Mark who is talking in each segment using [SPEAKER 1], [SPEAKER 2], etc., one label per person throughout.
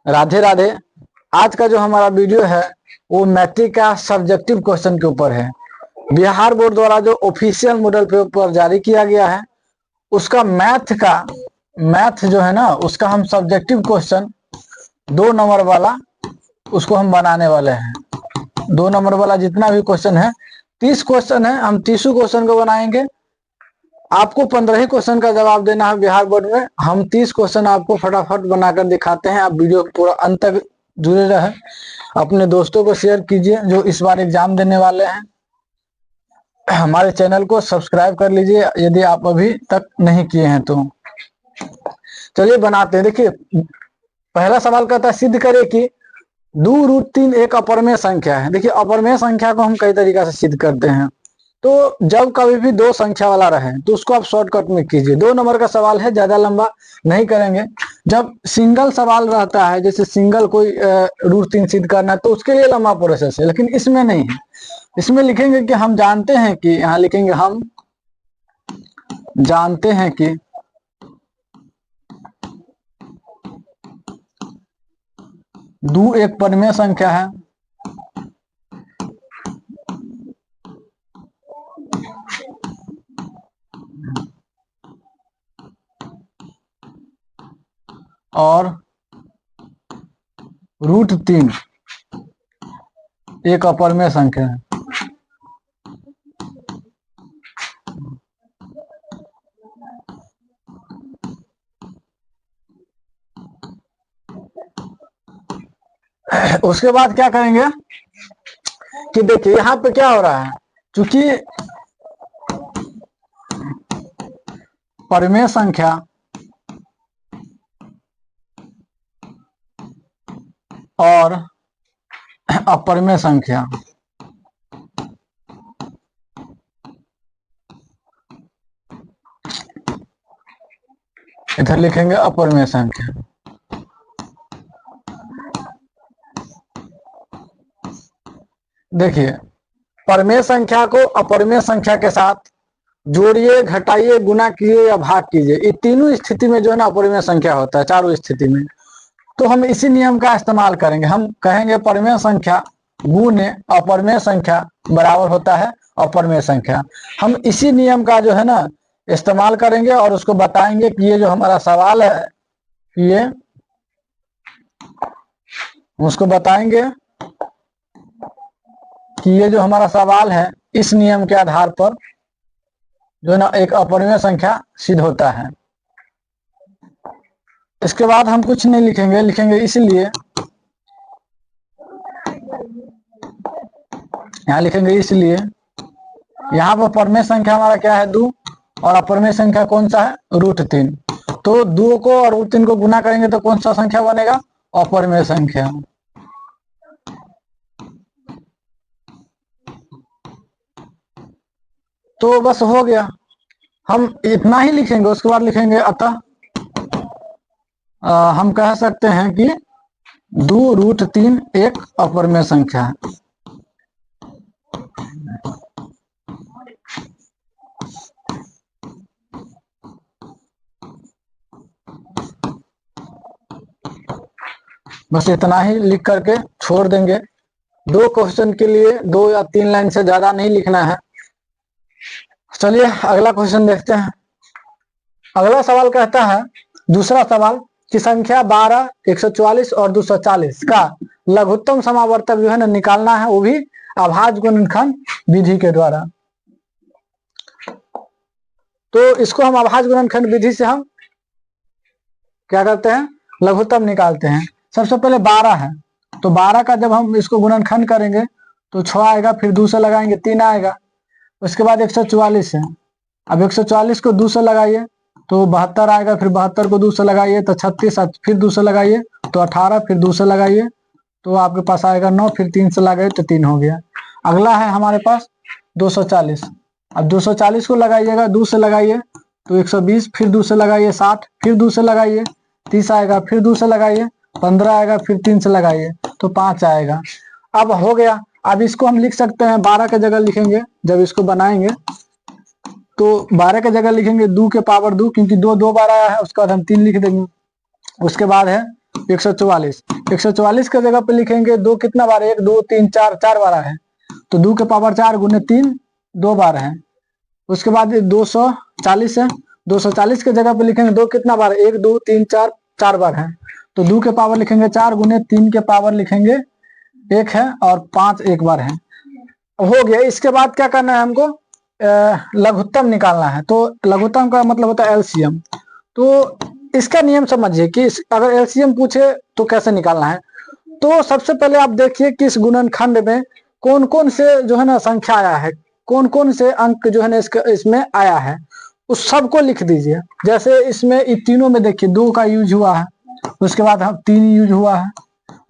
[SPEAKER 1] राधे राधे। आज का जो हमारा वीडियो है वो मैट्रिक का सब्जेक्टिव क्वेश्चन के ऊपर है। बिहार बोर्ड द्वारा जो ऑफिशियल मॉडल पेपर जारी किया गया है उसका मैथ जो है ना उसका हम सब्जेक्टिव क्वेश्चन 2 नंबर वाला उसको हम बनाने वाले हैं। 2 नंबर वाला जितना भी क्वेश्चन है 30 क्वेश्चन है, हम 30 क्वेश्चन को बनाएंगे। आपको 15 ही क्वेश्चन का जवाब देना है बिहार बोर्ड में। हम 30 क्वेश्चन आपको फटाफट बनाकर दिखाते हैं। आप वीडियो पूरा अंत तक जुड़े रहे। अपने दोस्तों को शेयर कीजिए जो इस बार एग्जाम देने वाले हैं। हमारे चैनल को सब्सक्राइब कर लीजिए यदि आप अभी तक नहीं किए हैं तो। चलिए बनाते हैं। देखिए पहला सवाल कहता है सिद्ध करें कि 2√3 एक अपरमेय संख्या है। देखिए अपरमेय संख्या को हम कई तरीका से सिद्ध करते हैं। तो जब कभी भी 2 संख्या वाला रहे तो उसको आप शॉर्टकट में कीजिए। 2 नंबर का सवाल है, ज्यादा लंबा नहीं करेंगे। जब सिंगल सवाल रहता है, जैसे सिंगल कोई √3 सिद्ध करना है तो उसके लिए लंबा प्रोसेस है, लेकिन इसमें नहीं है। इसमें लिखेंगे कि हम जानते हैं कि, यहाँ लिखेंगे हम जानते हैं कि 2 एक परिमेय संख्या है और √3 एक अपरमेय संख्या है। उसके बाद क्या करेंगे कि देखिए यहाँ पे क्या हो रहा है, चूंकि परिमेय संख्या और अपरिमेय संख्या इधर लिखेंगे अपरिमेय संख्या। देखिए परिमेय संख्या को अपरिमेय संख्या के साथ जोड़िए, घटाइए, गुना कीजिए या भाग कीजिए, ये तीनों स्थिति में जो है ना अपरिमेय संख्या होता है, चारों स्थिति में। तो हम इसी नियम का इस्तेमाल करेंगे। हम कहेंगे परिमेय संख्या गुणे अपरिमेय संख्या बराबर होता है अपरिमेय संख्या। हम इसी नियम का जो है ना इस्तेमाल करेंगे और उसको बताएंगे कि ये जो हमारा सवाल है, ये उसको बताएंगे कि ये जो हमारा सवाल है इस नियम के आधार पर जो है ना एक अपरिमेय संख्या सिद्ध होता है। इसके बाद हम कुछ नहीं लिखेंगे, लिखेंगे इसलिए, यहाँ लिखेंगे इसलिए। यहाँ पर परिमेय संख्या हमारा क्या है 2 और अपरिमेय संख्या कौन सा है √3। तो 2 को और √3 को गुना करेंगे तो कौन सा संख्या बनेगा अपरिमेय संख्या। तो बस हो गया, हम इतना ही लिखेंगे। उसके बाद लिखेंगे अतः हम कह सकते हैं कि 2√3 एक अपरिमेय संख्या है। बस इतना ही लिख करके छोड़ देंगे। 2 क्वेश्चन के लिए 2 या 3 लाइन से ज्यादा नहीं लिखना है। चलिए अगला क्वेश्चन देखते हैं। अगला सवाल कहता है, दूसरा सवाल कि संख्या 12, 144 और 240 का लघुत्तम समावर्तक जो है ना निकालना है, वो भी अभाज्य गुणनखंड विधि के द्वारा। तो इसको हम अभाज्य गुणनखंड विधि से हम क्या करते हैं, लघुत्तम निकालते हैं। सबसे पहले 12 है, तो 12 का जब हम इसको गुणनखंड करेंगे तो 6 आएगा, फिर 2 से लगाएंगे 3 आएगा। उसके बाद 144 है, अब 144 को 2 से लगाइए तो 72 आएगा, फिर 72 को 2 से लगाइए तो 36, फिर 2 से लगाइए तो 18, फिर 2 से लगाइए तो आपके पास आएगा 9, फिर 3 से लगाइए तो 3 हो गया। अगला है हमारे पास 240। अब 240 को लगाइएगा, 2 से लगाइए तो 120, फिर 2 से लगाइए 60, फिर 2 से लगाइए 30 आएगा, फिर 2 से लगाइए 15 आएगा, फिर 3 से लगाइए तो 5 आएगा। अब हो गया। अब इसको हम लिख सकते हैं 12 के जगह लिखेंगे, जब इसको बनाएंगे तो 12 के जगह लिखेंगे 2 के पावर 2, क्योंकि 2 2 बार आया है, उसके बाद हम 3 लिख देंगे। उसके बाद है 144। 144 के जगह पे लिखेंगे 2 कितना बार, 1 2 3 4, 4 बार है, तो 2 के पावर 4 गुने 3 2 बार है। उसके बाद 240 है, 240 के जगह पे लिखेंगे 2 कितना बार, 1 2 3 4, 4 बार है, तो 2 के पावर लिखेंगे 4 गुने 3 के पावर लिखेंगे 1 है, और 5 एक बार है। हो गया। इसके बाद क्या करना है हमको, लघुत्तम निकालना है। तो लघुत्तम का मतलब होता है एलसीएम। तो इसका नियम समझिए कि अगर एलसीएम पूछे तो कैसे निकालना है। तो सबसे पहले आप देखिए कि इस गुणनखंड में कौन कौन से जो है ना संख्या आया है, कौन कौन से अंक जो है ना इसमें आया है, उस सबको लिख दीजिए। जैसे इसमें तीनों में देखिए 2 का यूज हुआ है, उसके बाद 3 यूज हुआ है,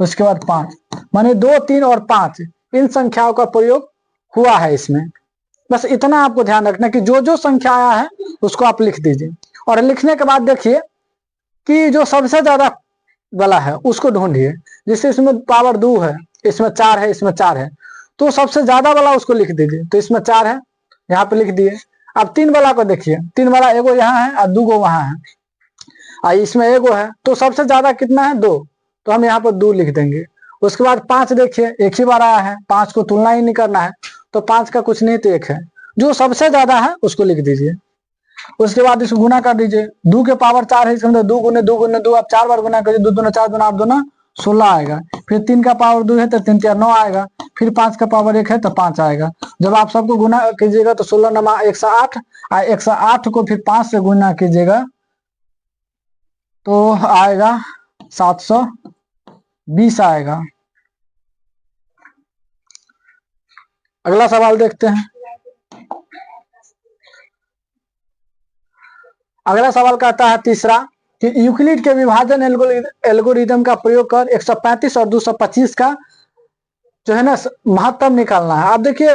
[SPEAKER 1] उसके बाद 5, माने 2 3 और 5 इन संख्याओं का प्रयोग हुआ है इसमें। बस इतना आपको ध्यान रखना कि जो जो संख्या आया है उसको आप लिख दीजिए। और लिखने के बाद देखिए कि जो सबसे ज्यादा वाला है उसको ढूंढिए। जैसे इसमें पावर 2 है, इसमें 4 है, इसमें 4 है, तो सबसे ज्यादा वाला उसको लिख दीजिए। तो इसमें 4 है, यहाँ पे लिख दिए। अब 3 वाला को देखिए, 3 वाला एगो यहाँ है और 2 गो वहां है, और इसमें एगो है, तो सबसे ज्यादा कितना है 2, तो हम यहाँ पर 2 लिख देंगे। उसके बाद 5 देखिए, एक ही बार आया है, 5 को तुलना ही नहीं करना है, तो 5 का कुछ नहीं तो 1 है, जो सबसे ज्यादा है उसको लिख दीजिए। उसके बाद इसको गुना कर दीजिए। 2 के पावर 4 है, इसके अंदर 2 गुने 2 गुने 2, आप 4 बार गुना करिए, 2 दूना 4 दूना 8 दूना 16 आएगा। फिर 3 का पावर 2 है तो 3 4 9 आएगा। फिर 5 का पावर 1 है तो 5 आएगा। जब आप सबको गुना कीजिएगा तो 16 नमा 108, 108 को फिर 5 से गुना कीजिएगा तो आएगा 720 आएगा। अगला सवाल देखते हैं। अगला सवाल कहता है तीसरा कि यूक्लिड के विभाजन एल्गोरिदम का प्रयोग कर 135 और 225 का जो है ना महत्तम निकालना है। अब देखिए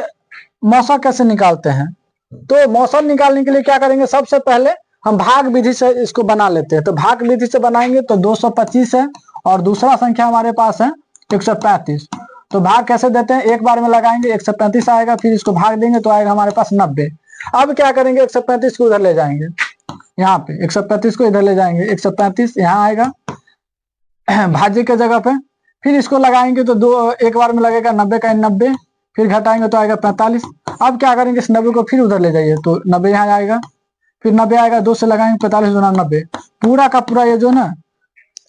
[SPEAKER 1] मौसा कैसे निकालते हैं। तो मौसम निकालने के लिए क्या करेंगे, सबसे पहले हम भाग विधि से इसको बना लेते हैं। तो भाग विधि से बनाएंगे तो 225 है और दूसरा संख्या हमारे पास है 135। तो भाग कैसे देते हैं, एक बार में लगाएंगे 135 आएगा, फिर इसको भाग देंगे तो आएगा हमारे पास 90। अब क्या करेंगे, 135 को उधर ले जाएंगे, यहाँ पे 135 को इधर ले जाएंगे, 135 यहाँ आएगा भाज्य के जगह पे, फिर इसको लगाएंगे तो दो एक बार में लगेगा 90 का 90, फिर घटाएंगे तो आएगा 45। अब क्या करेंगे, इस 90 को फिर उधर ले जाइए तो 90 यहाँ आएगा, फिर 90 आएगा, 2 से लगाएंगे 45 गुना 90, पूरा का पूरा ये जो ना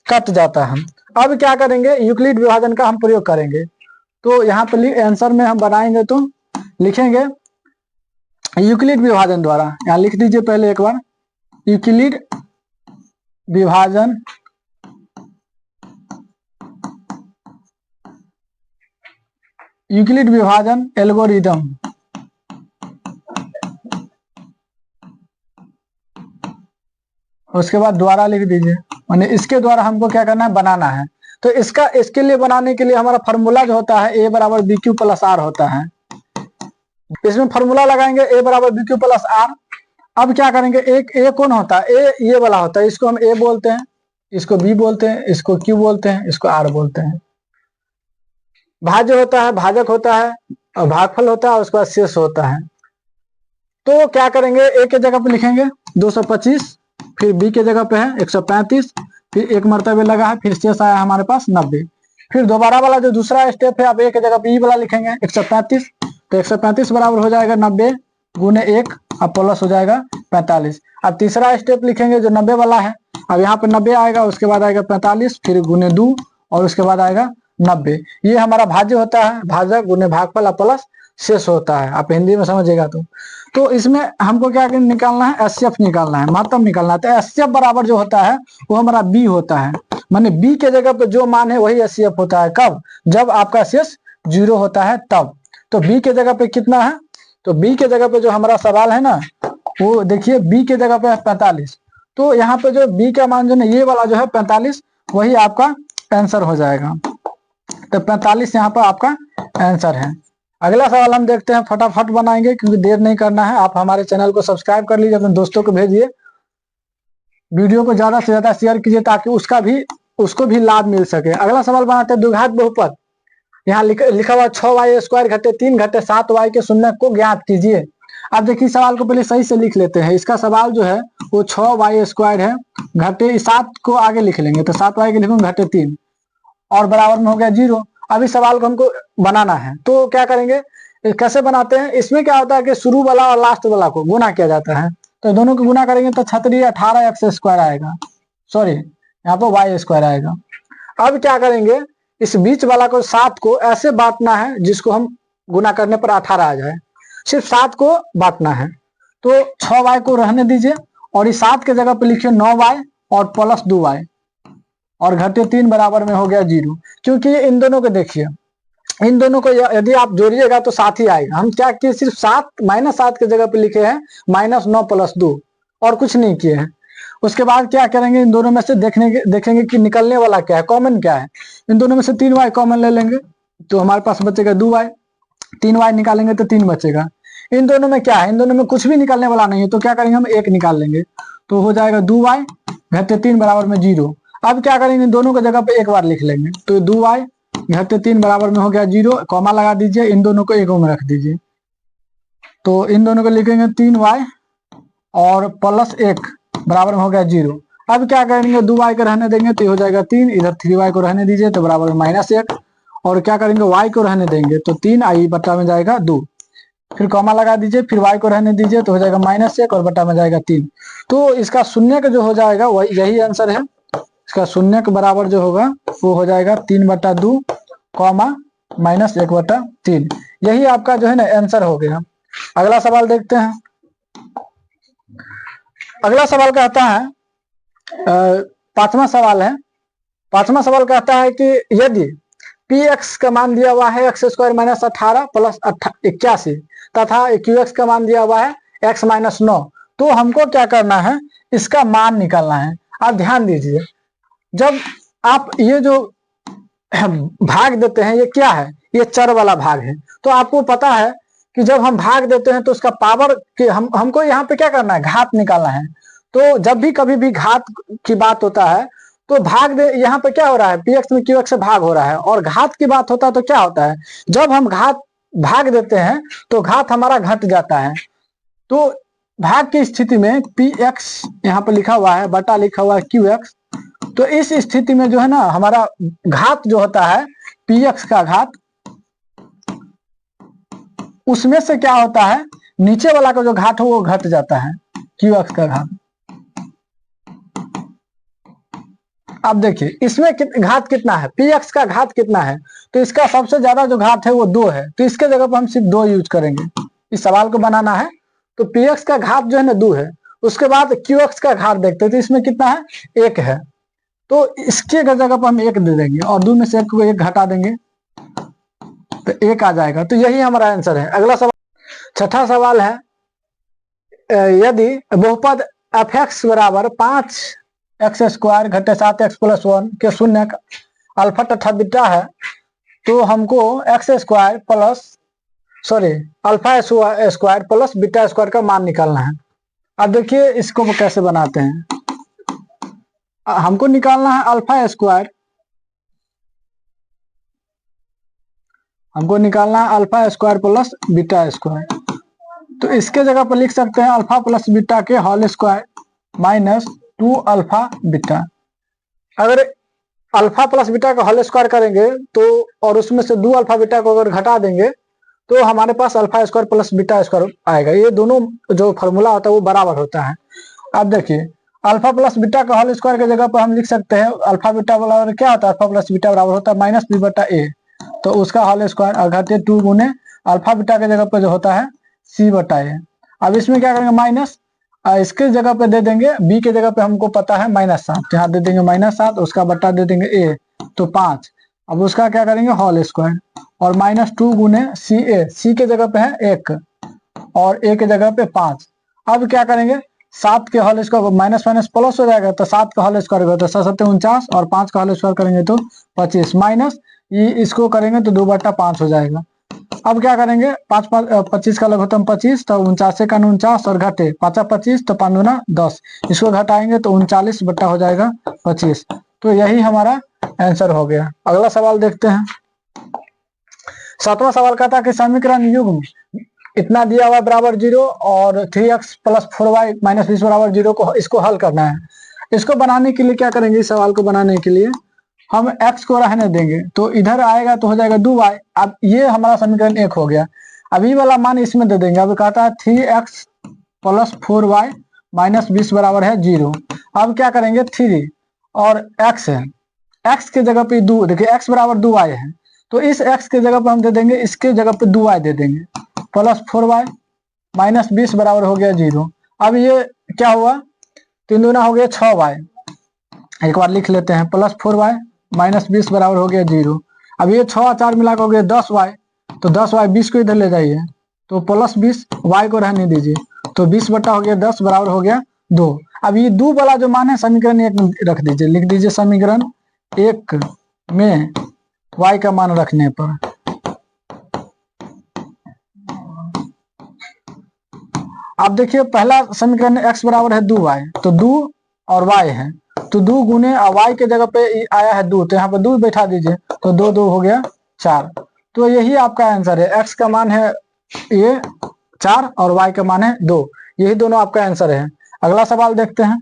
[SPEAKER 1] कट जाता है। अब क्या करेंगे, यूक्लिड विभाजन का हम प्रयोग करेंगे। तो यहाँ पे आंसर में हम बनाएंगे तो लिखेंगे यूक्लिड विभाजन द्वारा, यहाँ लिख दीजिए पहले एक बार, यूक्लिड विभाजन यूक्लिड विभाजन एल्गोरिदम उसके बाद द्वारा लिख दीजिए, माने इसके द्वारा हमको क्या करना है, बनाना है। तो इसके लिए बनाने के लिए हमारा फॉर्मूला जो होता है ए बराबर बी क्यू प्लस आर होता है। इसमें फॉर्मूला लगाएंगे ए बराबर बी क्यू प्लस आर। अब क्या करेंगे, एक ए कौन होता है, ए ये वाला होता है, इसको हम ए बोलते हैं, इसको बी बोलते हैं, इसको क्यू बोलते हैं, इसको आर बोलते हैं। भाज्य होता है, भाजक होता है, और भागफल होता है, उसके बाद शेष होता है। तो क्या करेंगे, ए के जगह पे लिखेंगे 225, फिर बी के जगह पे है 135, फिर एक मरतबे लगा है, फिर शेष आया हमारे पास 90। फिर दोबारा वाला जो दूसरा स्टेप है, आप ए के जगह पे ई वाला लिखेंगे 135, तो 135 बराबर हो जाएगा 90 गुने 1, अब प्लस हो जाएगा 45। अब तीसरा स्टेप लिखेंगे जो 90 वाला है, अब यहाँ पे 90 आएगा, उसके बाद आएगा 45, फिर गुने 2 और उसके बाद आएगा 90। ये हमारा भाज्य होता है, भाजक गुने भागफल प्लस शेष होता है, आप हिंदी में समझिएगा। तो इसमें हमको क्या निकालना है, एचसीएफ निकालना है, महत्तम निकालना है। तो एचसीएफ बराबर जो होता है वो हमारा बी होता है, माने बी के जगह पे जो मान है वही एचसीएफ होता है। कब, जब आपका शेष 0 होता है तब। तो बी के जगह पे कितना है, तो बी के जगह पे जो हमारा सवाल है ना, वो देखिए बी के जगह पे है 45। तो यहाँ पे जो बी का मान जो है ये वाला जो है 45, वही आपका आंसर हो जाएगा। तो 45 यहाँ पर आपका आंसर है। अगला सवाल हम देखते हैं, फटाफट बनाएंगे क्योंकि देर नहीं करना है। आप हमारे चैनल को सब्सक्राइब कर लीजिए, अपने दोस्तों को भेजिए, वीडियो को ज्यादा से ज्यादा शेयर कीजिए ताकि उसको भी लाभ मिल सके। अगला सवाल बनाते हैं, द्विघात बहुपद। यहाँ लिखा हुआ 6y² घटे 3 घटे 7y के शून्य को ज्ञात कीजिए। अब देखिए सवाल को पहले सही से लिख लेते हैं। इसका सवाल जो है वो 6y² है, घटे 7 को आगे लिख लेंगे तो 7y के लिखूंगे घटे 3 और बराबर में हो गया 0। अब इस सवाल को हमको बनाना है तो क्या करेंगे, कैसे बनाते हैं, इसमें क्या होता है कि शुरू वाला और लास्ट वाला को गुना किया जाता है, तो दोनों को गुना करेंगे तो 18x² आएगा, सॉरी यहाँ पर y² आएगा। अब क्या करेंगे, इस बीच वाला को 7 को ऐसे बांटना है जिसको हम गुना करने पर 18 आ जाए, सिर्फ 7 को बांटना है। तो 6y को रहने दीजिए और इस 7 के जगह पे लिखिए 9y और प्लस 2y और घटे 3 बराबर में हो गया 0। क्योंकि इन दोनों को देखिए, इन दोनों को यदि आप जोड़िएगा तो 7 ही आएगा। हम क्या किए, सिर्फ 7 -7 के जगह पे लिखे हैं -9 + 2 और कुछ नहीं किए हैं। उसके बाद क्या करेंगे, इन दोनों में से देखेंगे कि निकलने वाला क्या है, कॉमन क्या है। इन दोनों में से 3y कॉमन ले लेंगे तो हमारे पास बचेगा 2y, 3y निकालेंगे तो 3 बचेगा। इन दोनों में क्या है, इन दोनों में कुछ भी निकलने वाला नहीं है तो क्या करेंगे, हम 1 निकाल लेंगे तो हो जाएगा 2y घटे 3 बराबर में 0। अब क्या करेंगे, दोनों की जगह पे एक बार लिख लेंगे तो 2y घटे 3 बराबर में हो गया 0, कॉमा लगा दीजिए, इन दोनों को एक में रख दीजिए तो इन दोनों को लिखेंगे 3y और प्लस 1 बराबर में हो गया 0। अब क्या करेंगे, 2y को रहने देंगे तो हो जाएगा 3, इधर 3y को रहने दीजिए तो बराबर में -1 और क्या करेंगे, y को रहने देंगे तो 3i बटा में जाएगा 2, फिर कॉमा लगा दीजिए, फिर y को रहने दीजिए तो हो जाएगा -1 और बटा में जाएगा 3। तो इसका शून्य का जो हो जाएगा वही यही आंसर है। इसका शून्य के बराबर जो होगा वो हो जाएगा 3/2 कॉमा -1/3। यही आपका जो है ना आंसर हो गया। अगला सवाल देखते हैं। अगला सवाल कहता है, पांचवा सवाल है। पांचवा सवाल कहता है कि यदि px का मान दिया हुआ है x² - 18 + 81 तथा qx का मान दिया हुआ है x - 9, तो हमको क्या करना है, इसका मान निकालना है। आप ध्यान दीजिए, जब आप ये जो भाग देते हैं ये क्या है, ये चर वाला भाग है। तो आपको पता है कि जब हम भाग देते हैं तो उसका पावर कि हमको यहाँ पे क्या करना है, घात निकालना है। तो जब भी कभी भी घात की बात होता है तो भाग दे, यहाँ पे क्या हो रहा है, px में qx से भाग हो रहा है, और घात की बात होता है तो क्या होता है, जब हम घात भाग देते हैं तो घात हमारा घट जाता है। तो भाग की स्थिति में px यहाँ पे लिखा हुआ है बटा लिखा हुआ है qx, तो इस स्थिति में जो है ना हमारा घात जो होता है px का घात, उसमें से क्या होता है, नीचे वाला का जो घात हो वो घट जाता है qx का घात। अब देखिए इसमें घात कितना है, px का घात कितना है, तो इसका सबसे ज्यादा जो घात है वो 2 है, तो इसके जगह पर हम सिर्फ 2 यूज करेंगे। इस सवाल को बनाना है तो px का घात जो है ना 2 है, उसके बाद qx का घात देखते हैं तो इसमें कितना है, 1 है, तो इसके जगह पर हम 1 दे देंगे और 2 में से 1 को 1 घटा देंगे तो 1 आ जाएगा। तो यही हमारा आंसर है। अगला सवाल, छठा सवाल है, यदि बहुपद fx बराबर 5x² घटे 7x + 1 के शून्य अल्फा तथा बीटा है तो हमको अल्फा² प्लस बीटा² का मान निकालना है। अब देखिए इसको कैसे बनाते हैं, हमको निकालना है अल्फा² प्लस बीटा²। तो इसके जगह पर लिख सकते हैं अल्फा प्लस बीटा के whole square minus 2 alpha beta. अगर अल्फा प्लस बीटा का होल स्क्वायर करेंगे तो और उसमें से 2 अल्फा बीटा को अगर घटा देंगे तो हमारे पास अल्फा² प्लस बीटा² आएगा। ये दोनों जो फॉर्मूला होता है वो बराबर होता है। अब देखिए अल्फा प्लस बीटा का होल स्क्वायर की जगह पर हम लिख सकते हैं अल्फा बीटा बराबर क्या होता है, अल्फा प्लस बीटा बराबर होता है -b/a, तो उसका होल स्क्वायर अघातीय 2 गुने अल्फा बीटा के जगह पर जो होता है c/a। अब इसमें क्या करेंगे, माइनस इसके जगह पे दे देंगे, b के जगह पे हमको पता है -7, यहाँ दे देंगे -7, उसका बट्टा दे देंगे a तो 5। अब उसका क्या करेंगे होल स्क्वायर और -2 गुने c के जगह पे है 1 और a के जगह पे 5। अब क्या करेंगे, 7 के होल स्क्वायर माइनस प्लस हो जाएगा तो 7 का होल स्क्वायर तो 7 × 7 = 49 और 5 का होल स्क्वायर करेंगे तो 25 माइनस ये इसको करेंगे तो 2/5 हो जाएगा। अब क्या करेंगे, 25 का लघुत्तम 25 तो 49 का 49 और घटे 5 25 तो 5 दूना 10, इसको घटाएंगे तो 39 बट्टा हो जाएगा 25। तो यही हमारा आंसर हो गया। अगला सवाल देखते हैं। 7वां सवाल कहता है कि समीकरण युग्म इतना दिया हुआ बराबर 0 और 3x प्लस 4y माइनस 20 बराबर 0 को इसको हल करना है। इसको बनाने के लिए क्या करेंगे, इस सवाल को बनाने के लिए हम x को रहने देंगे, तो इधर आएगा तो हो जाएगा 2y। अब ये हमारा समीकरण 1 हो गया। अभी वाला मान इसमें दे देंगे। अब कहता है 3x प्लस 4y माइनस 20 बराबर है 0। अब क्या करेंगे, 3 और x है, x के जगह पे 2, देखिए x बराबर 2y है, तो इस x के जगह पे हम दे देंगे, इसके जगह पे 2y दे देंगे, प्लस 4y माइनस 20 बराबर हो गया 0। अब ये क्या हुआ, 3 दूना हो गया 6y, एक बार लिख लेते हैं, प्लस 4y माइनस 20 बराबर हो गया 0। अब ये 6 और 4 मिलाकर हो गया 10y, तो 10y 20 को इधर ले जाइए, तो प्लस 20 y को रहने दीजिए, तो 20 बटा हो गया 10 बराबर हो गया 2। अब ये 2 वाला जो मान है समीकरण 1 में रख दीजिए, लिख दीजिए समीकरण 1 में y का मान रखने पर अब देखिए पहला समीकरण x बराबर है 2y, तो 2 और y है, तो 2 गुने y के जगह पे आया है 2, तो यहाँ पे 2 बैठा दीजिए, तो 2 2 हो गया 4। तो यही आपका आंसर है, x का मान है ये 4 और y का मान है 2, यही दोनों आपका आंसर है। अगला सवाल देखते हैं।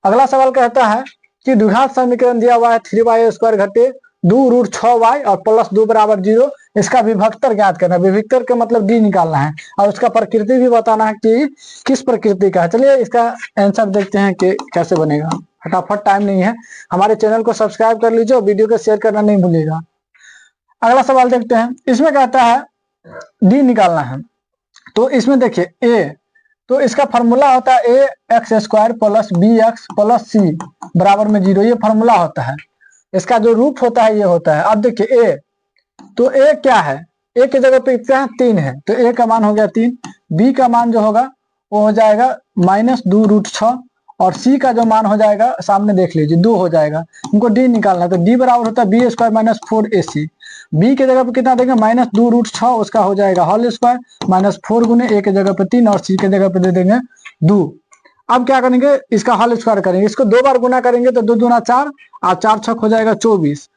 [SPEAKER 1] अगला सवाल कहता है कि द्विघात समीकरण दिया हुआ है 3y स्क्वायर घटे 2 रूट 6y और प्लस 2 बराबर 0, इसका विभक्तर ज्ञात करना है। विभक्तर का मतलब डी निकालना है और उसका प्रकृति भी बताना है कि किस प्रकृति का है। चलिए इसका आंसर देखते हैं कि कैसे बनेगा। फटाफट, टाइम नहीं है, हमारे चैनल को सब्सक्राइब कर लीजिए और वीडियो को शेयर करना नहीं भूलिएगा। अगला सवाल देखते हैं। इसमें कहता है डी निकालना है, तो इसमें देखिए ए, तो इसका फॉर्मूला होता है A X square plus B X plus C बराबर में 0, ये फॉर्मूला होता है। इसका जो रूप होता है ये होता है। अब देखिए ए, तो ए क्या है, ए की जगह पे क्या है 3 है, तो ए का मान हो गया 3, बी का मान जो होगा वो हो जाएगा माइनस 2 रूट 6 और सी का जो मान हो जाएगा सामने देख लीजिए 2 हो जाएगा। हमको डी निकालना है, तो डी बराबर होता है B square minus 4ac। B के जगह पे कितना देंगे, माइनस 2 रूट 6, उसका हो जाएगा होल स्क्वायर माइनस 4 गुने ए के जगह पे 3 और सी के जगह पे दे देंगे 2। अब क्या करेंगे, इसका होल स्क्वायर करेंगे, इसको 2 बार गुना करेंगे तो 2 दूना 4 और 4 छक हो जाएगा 24,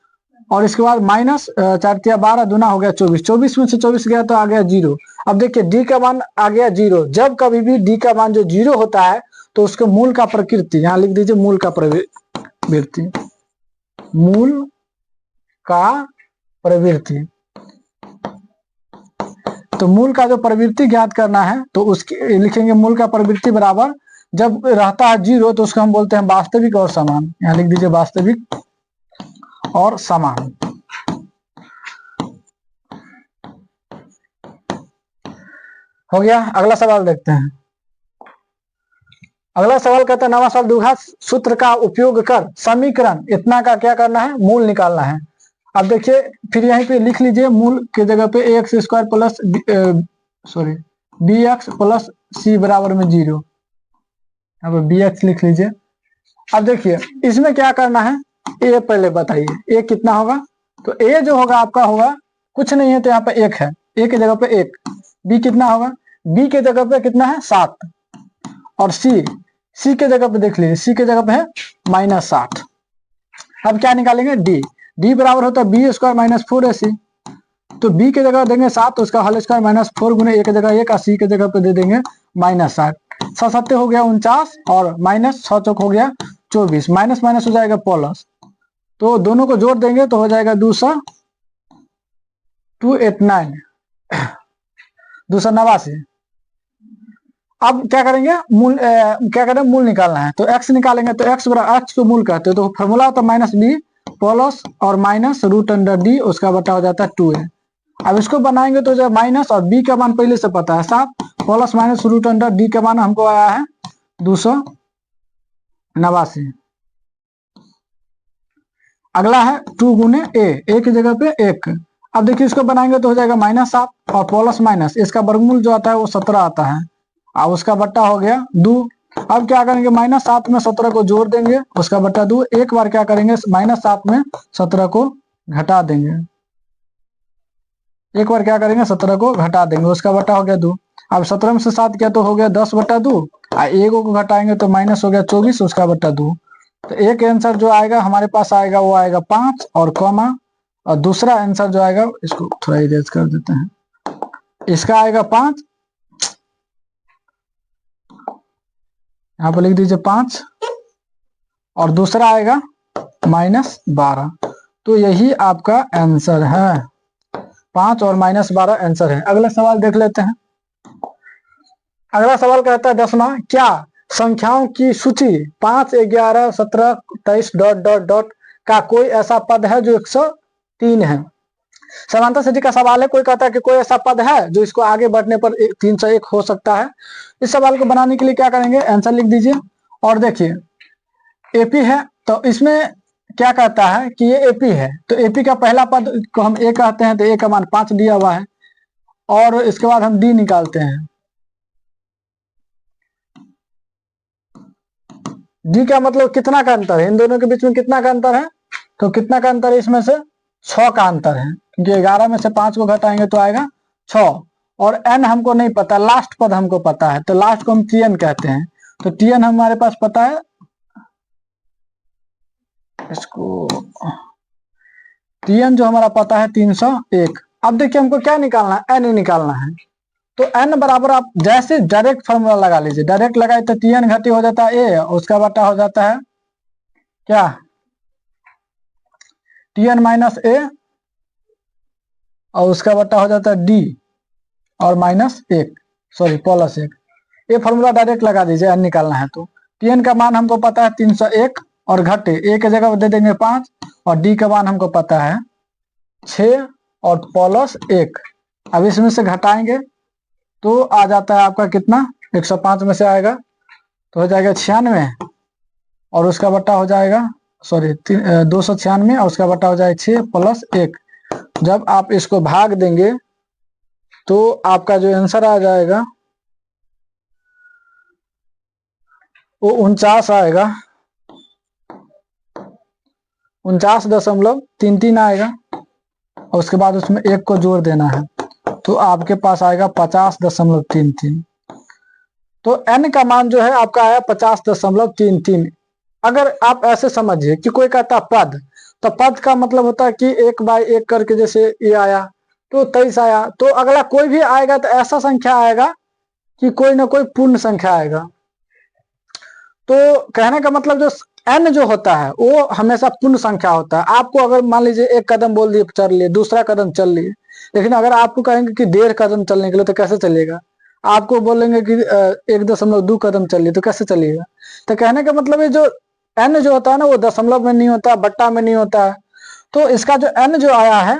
[SPEAKER 1] और इसके बाद माइनस 4 तिया 12 दूना हो गया 24, 24 में से 24 गया तो आ गया 0। अब देखिए डी का मान आ गया 0। जब कभी भी डी का मान जो 0 होता है तो उसके मूल का प्रकृति, यहाँ लिख दीजिए मूल का प्रवृत्ति, मूल का प्रवृत्ति। तो मूल का जो प्रवृत्ति ज्ञात करना है तो उसके लिखेंगे मूल का प्रवृत्ति बराबर, जब रहता है 0 तो उसको हम बोलते हैं वास्तविक और समान, यहाँ लिख दीजिए वास्तविक और समान। हो गया। अगला सवाल देखते हैं। अगला सवाल कहता है नवा सवाल, द्विघात सूत्र का उपयोग कर समीकरण इतना का क्या करना है, मूल निकालना है। अब देखिए फिर यहीं पे लिख लीजिए मूल के जगह पे A X square plus B X plus C बराबर में 0, यहाँ पे बी एक्स लिख लीजिए। अब देखिए इसमें क्या करना है, ए पहले बताइए ए कितना होगा, तो ए जो होगा आपका होगा कुछ नहीं है, तो यहाँ पे 1 है, ए के जगह पे 1, बी कितना होगा, बी के जगह पे कितना है 7, और सी के जगह पे देख लीजिए, सी के जगह पे है माइनस 7। अब क्या निकालेंगे, डी बराबर होता है बी स्क्वायर माइनस 4ac, तो बी के जगह देंगे 7, तो उसका होल स्क्वायर माइनस 4 गुने ए के जगह 1 और सी के जगह पे दे देंगे माइनस 7। 7 7 हो गया 49 और माइनस 6 चौक हो गया 24, माइनस माइनस हो जाएगा प्लस, तो दोनों को जोड़ देंगे तो हो जाएगा 289। अब क्या करेंगे, मूल क्या करें, मूल निकालना है, तो x निकालेंगे, तो x बराबर x को मूल कहते हैं, तो फॉर्मूला होता है माइनस बी प्लस और माइनस रूट अंडर डी, उसका बटा हो जाता है 2a। अब इसको बनाएंगे तो जो माइनस और b का मान पहले से पता है 7 plus minus root under D का मान हमको आया है 289। अगला है 2 गुने ए की जगह पे 1। अब देखिए इसको बनाएंगे तो हो जाएगा माइनस 7 और प्लस माइनस, इसका वर्गमूल जो आता है वो 17 आता है, अब उसका बट्टा हो गया 2। अब क्या करेंगे, माइनस 7 में 17 को जोड़ देंगे, उसका बट्टा 2। एक बार क्या करेंगे, माइनस 7 में 17 को घटा देंगे, एक बार क्या करेंगे 17 को घटा देंगे, उसका बट्टा हो गया 2। अब 17 में से 7 किया तो हो गया 10 बट्टा 2, एक को घटाएंगे तो माइनस हो गया 24, उसका बट्टा 2। तो एक आंसर जो आएगा हमारे पास आएगा वो आएगा 5 और कॉमा, और दूसरा आंसर जो आएगा, इसको थोड़ा इरेज कर देते हैं, इसका आएगा 5, यहाँ पर लिख दीजिए 5, और दूसरा आएगा -12। तो यही आपका आंसर है, 5 और -12 आंसर है। अगला सवाल देख लेते हैं। अगला सवाल कहता है 10वां, क्या संख्याओं की सूची 5, 11, 17, 23 ... का कोई ऐसा पद है जो 103 है। समांतर स्थिति का सवाल है। कोई कहता है कि कोई ऐसा पद है जो इसको आगे बढ़ने पर 301 हो सकता है। इस सवाल को बनाने के लिए क्या करेंगे, आंसर लिख दीजिए। और देखिए एपी है, तो इसमें क्या कहता है कि ये एपी है, तो एपी का पहला पद को हम ए कहते हैं, तो ए का मान 5 दिया हुआ है। और इसके बाद हम डी निकालते हैं। डी का मतलब कितना का अंतर है, इन दोनों के बीच में कितना का अंतर है, तो कितना का अंतर है, इसमें से 6 का अंतर है, क्योंकि 11 में से 5 को घटाएंगे तो आएगा 6। और एन हमको नहीं पता, लास्ट पद हमको पता है, तो लास्ट को हम टीएन कहते हैं। तो टीएन हमारे पास पता है, इसको टीएन जो हमारा पता है 301। अब देखिए हमको क्या निकालना है, एन निकालना है। तो एन बराबर आप जैसे डायरेक्ट फॉर्मूला लगा लीजिए, डायरेक्ट लगाए तो टीएन घटी हो जाता है ए, उसका बटा हो जाता है क्या, टीएन माइनस ए, और उसका बटा हो जाता है डी और -1, सॉरी +1। ये फॉर्मूला डायरेक्ट लगा दीजिए, एन निकालना है। तो टीएन का मान हमको पता है 301, और घटे ए के जगह दे देंगे 5, और डी का मान हमको पता है 6 और +1। अब इसमें से घटाएंगे तो आ जाता है आपका कितना, 105 में से आएगा तो हो जाएगा 96, और उसका बट्टा हो जाएगा, सॉरी 296, और उसका बट्टा हो जाएगा 6 + 1। जब आप इसको भाग देंगे तो आपका जो आंसर आ जाएगा वो 49 आएगा, 49.33 आएगा, और उसके बाद उसमें 1 को जोड़ देना है, तो आपके पास आएगा 50.33। तो n का मान जो है आपका आया 50.33। अगर आप ऐसे समझिए कि कोई कहता पद, तो पद का मतलब होता है कि 1/1 करके, जैसे ये आया तो 23 आया, तो अगला कोई भी आएगा तो ऐसा संख्या आएगा कि कोई ना कोई पूर्ण संख्या आएगा। तो कहने का मतलब जो n जो होता है वो हमेशा पूर्ण संख्या होता है। आपको अगर मान लीजिए 1 कदम बोल दिए चल लिए, दूसरा कदम चल लिए, लेकिन अगर आपको कहेंगे कि 1.5 कदम चलने के लिए तो कैसे चलेगा, आपको बोलेंगे कि 1.2 कदम चलिए तो कैसे चलेगा। तो कहने का मतलब है जो n जो होता है ना वो दशमलव में नहीं होता, बट्टा में नहीं होता है। तो इसका जो n जो आया है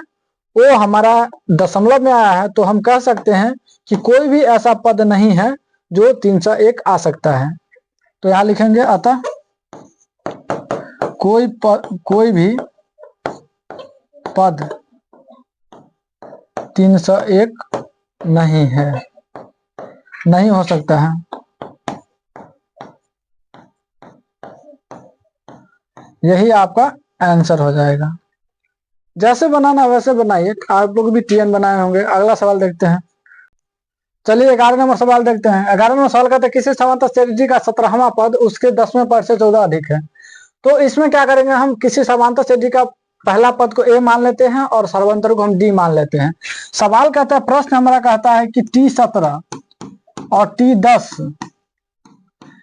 [SPEAKER 1] वो हमारा दशमलव में आया है, तो हम कह सकते हैं कि कोई भी ऐसा पद नहीं है जो 301 आ सकता है। तो यहाँ लिखेंगे अतः कोई भी पद 301 नहीं है, नहीं हो सकता है। यही आपका आंसर हो जाएगा। जैसे बनाना वैसे बनाइए, आप लोग भी टीएन बनाए होंगे। अगला सवाल देखते हैं। चलिए 11 नंबर सवाल देखते हैं। 11 नंबर सवाल कहते हैं किसी समांतर त्रिज्यी का 17वां पद उसके 10वें पद से 14 अधिक है। तो इसमें क्या करेंगे, हम किसी समांतर त्रिज्यी का पहला पद को ए मान लेते हैं और सर्वांतर को हम डी मान लेते हैं। सवाल कहता है, प्रश्न हमारा कहता है कि T17 और T10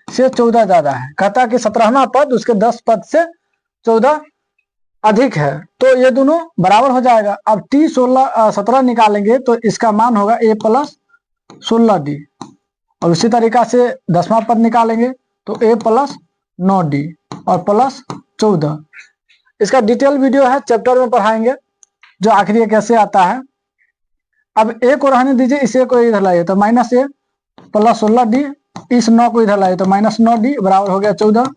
[SPEAKER 1] से 14 ज्यादा है। कहता है कि 17वां पद उसके 10 पद से 14 अधिक है, तो ये दोनों बराबर हो जाएगा। अब T17 निकालेंगे तो इसका मान होगा a + 16d, और उसी तरीका से 10वां पद निकालेंगे तो a + 9d और +14। इसका डिटेल वीडियो है, चैप्टर में पढ़ाएंगे जो आखिरी कैसे आता है। अब a को रहने दीजिए, इसे को इधर लाइए तो -a + 16d, इस 9 को इधर लाइए तो -9d बराबर हो गया 14।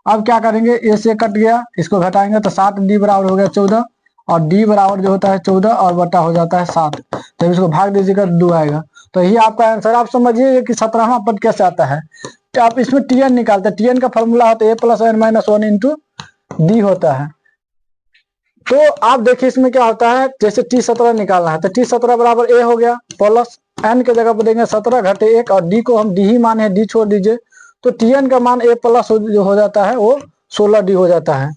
[SPEAKER 1] अब क्या करेंगे, a से कट गया, इसको घटाएंगे तो 7d बराबर हो गया 14, और d बराबर जो होता है 14 और बटा हो जाता है 7। तो इसको भाग दीजिएगा 2 आएगा। तो यही आपका आंसर। आप समझिए कि 17वां पद कैसे आता है। तो आप इसमें टीएन निकालते हैं, टीएन का फॉर्मूला होता है a + n - 1 × d होता है। तो आप देखिए इसमें क्या होता है, जैसे T17 निकालना है तो T17 बराबर a हो गया, प्लस n के जगह पर देंगे 17 घटे 1, और d को हम d ही माने, d छोड़ दीजिए, तो Tn का मान a + जो हो जाता है वो 16d हो जाता है।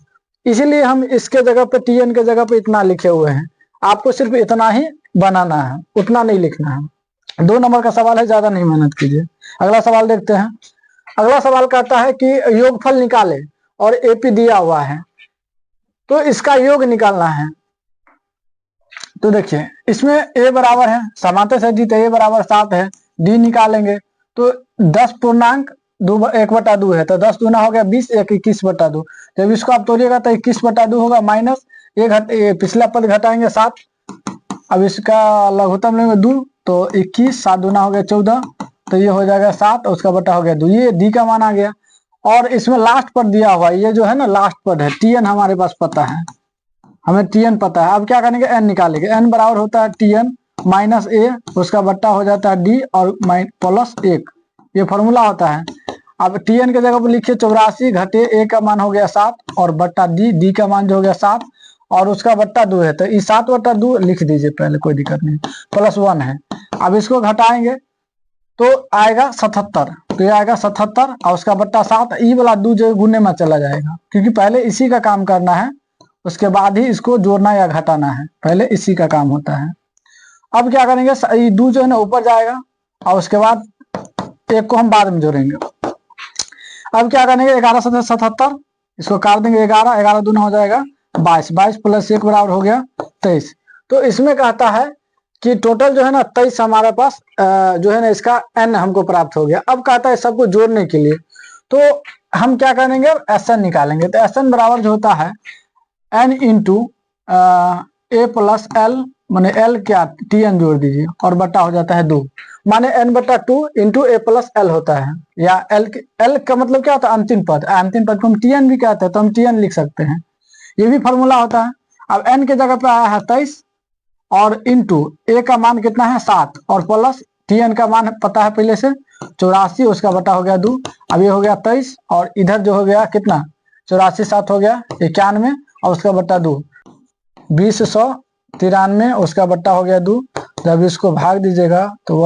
[SPEAKER 1] इसीलिए हम इसके जगह पे Tn के जगह पे इतना लिखे हुए हैं। आपको सिर्फ इतना ही बनाना है, उतना नहीं लिखना है। 2 नंबर का सवाल है, ज्यादा नहीं मेहनत कीजिए। अगला सवाल देखते हैं। अगला सवाल कहता है कि योगफल निकाले और एपी दिया हुआ है, तो इसका योग निकालना है। तो देखिए इसमें ए बराबर है, समांतर से डी, तो ए बराबर 7 है। डी निकालेंगे तो 10 पूर्णांक 1/2 है, तो 10 दूना हो गया 20, 1 21/2। जब इसको आप तोड़िएगा तो 21/2 होगा, माइनस पिछला पद घटाएंगे 7। अब इसका लघुत्तम लेंगे 2, तो 21, 7 दूना हो गया 14, तो ये हो जाएगा 7 और उसका बटा हो गया 2। ये डी का मान आ गया। और इसमें लास्ट पद दिया हुआ है, ये जो है ना लास्ट पद है, टीएन हमारे पास पता है, हमें टीएन पता है। अब क्या करेंगे, एन निकालेंगे। एन बराबर होता है टीएन माइनस ए, उसका बट्टा हो जाता है डी और प्लस 1, ये फॉर्मूला होता है। अब टीएन के जगह पर लिखिए 84 घटे ए का मान हो गया 7 और बट्टा डी का मान जो हो गया 7 और उसका बट्टा 2 है, तो ये 7/2 लिख दीजिए पहले, कोई दिक्कत नहीं, प्लस 1 है। अब इसको घटाएंगे तो आएगा 77, तो ये आएगा 77 और उसका बट्टा 7। ई वाला 2 जो गुने में चला जाएगा, क्योंकि पहले इसी का काम करना है, उसके बाद ही इसको जोड़ना या घटाना है, पहले इसी का काम होता है। अब क्या करेंगे, ये 2 जो है ना ऊपर जाएगा और उसके बाद 1 को हम बाद में जोड़ेंगे। अब क्या करेंगे, 11 से 77, इसको काट देंगे 11, 11 दूना हो जाएगा 22, 22 प्लस 1 बराबर हो गया 23। तो इसमें कहता है कि टोटल जो है ना 23 हमारे पास जो है ना इसका एन हमको प्राप्त हो गया। अब कहता है सबको जोड़ने के लिए, तो हम क्या करेंगे, एस एन निकालेंगे। तो एस एन बराबर जो होता है एन इंटू ए प्लस एल, माने एल क्या टी एन जोड़ दीजिए और बटा हो जाता है 2, माने n/2 इंटू ए प्लस एल होता है, या एल का मतलब क्या होता है, अंतिम पद। अंतिम पद को हम टीएन भी कहते हैं, तो हम टीएन लिख सकते हैं, ये भी फॉर्मूला होता है। अब एन के जगह पे आया है 23 और इंटू ए का मान कितना है 7 और प्लस टीएन का मान पता है पहले से 84, उसका बटा हो गया 2। अब ये हो गया 23 और इधर जो हो गया कितना, 84 7 हो गया 91 और उसका बट्टा 2, 20,193, उसका बट्टा हो गया 2। जब इसको भाग दीजिएगा तो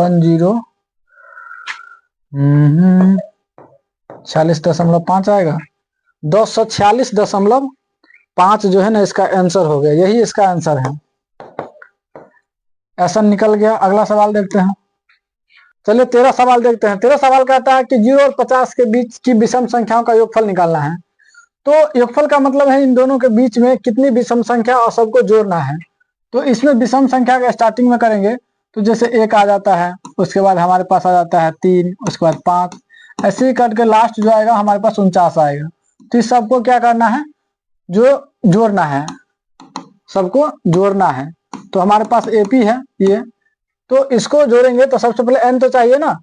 [SPEAKER 1] 40,46.5 आएगा, 246.5 जो है ना इसका आंसर हो गया, यही इसका आंसर है। ऐसा निकल गया। अगला सवाल देखते हैं। चलिए 13 सवाल देखते हैं। 13 सवाल कहता है कि 0 और 50 के बीच की विषम संख्याओं का योगफल निकालना है। तो योगफल का मतलब है इन दोनों के बीच में कितनी विषम संख्या और सबको जोड़ना है। तो इसमें विषम संख्या का स्टार्टिंग में करेंगे तो जैसे 1 आ जाता है, उसके बाद हमारे पास आ जाता है 3, उसके बाद 5, ऐसे ही करके लास्ट जो आएगा हमारे पास 49 आएगा। तो इस सबको क्या करना है, जो जोड़ना है, सबको जोड़ना है। तो हमारे पास एपी है ये, तो इसको जोड़ेंगे तो सबसे पहले एन तो चाहिए ना,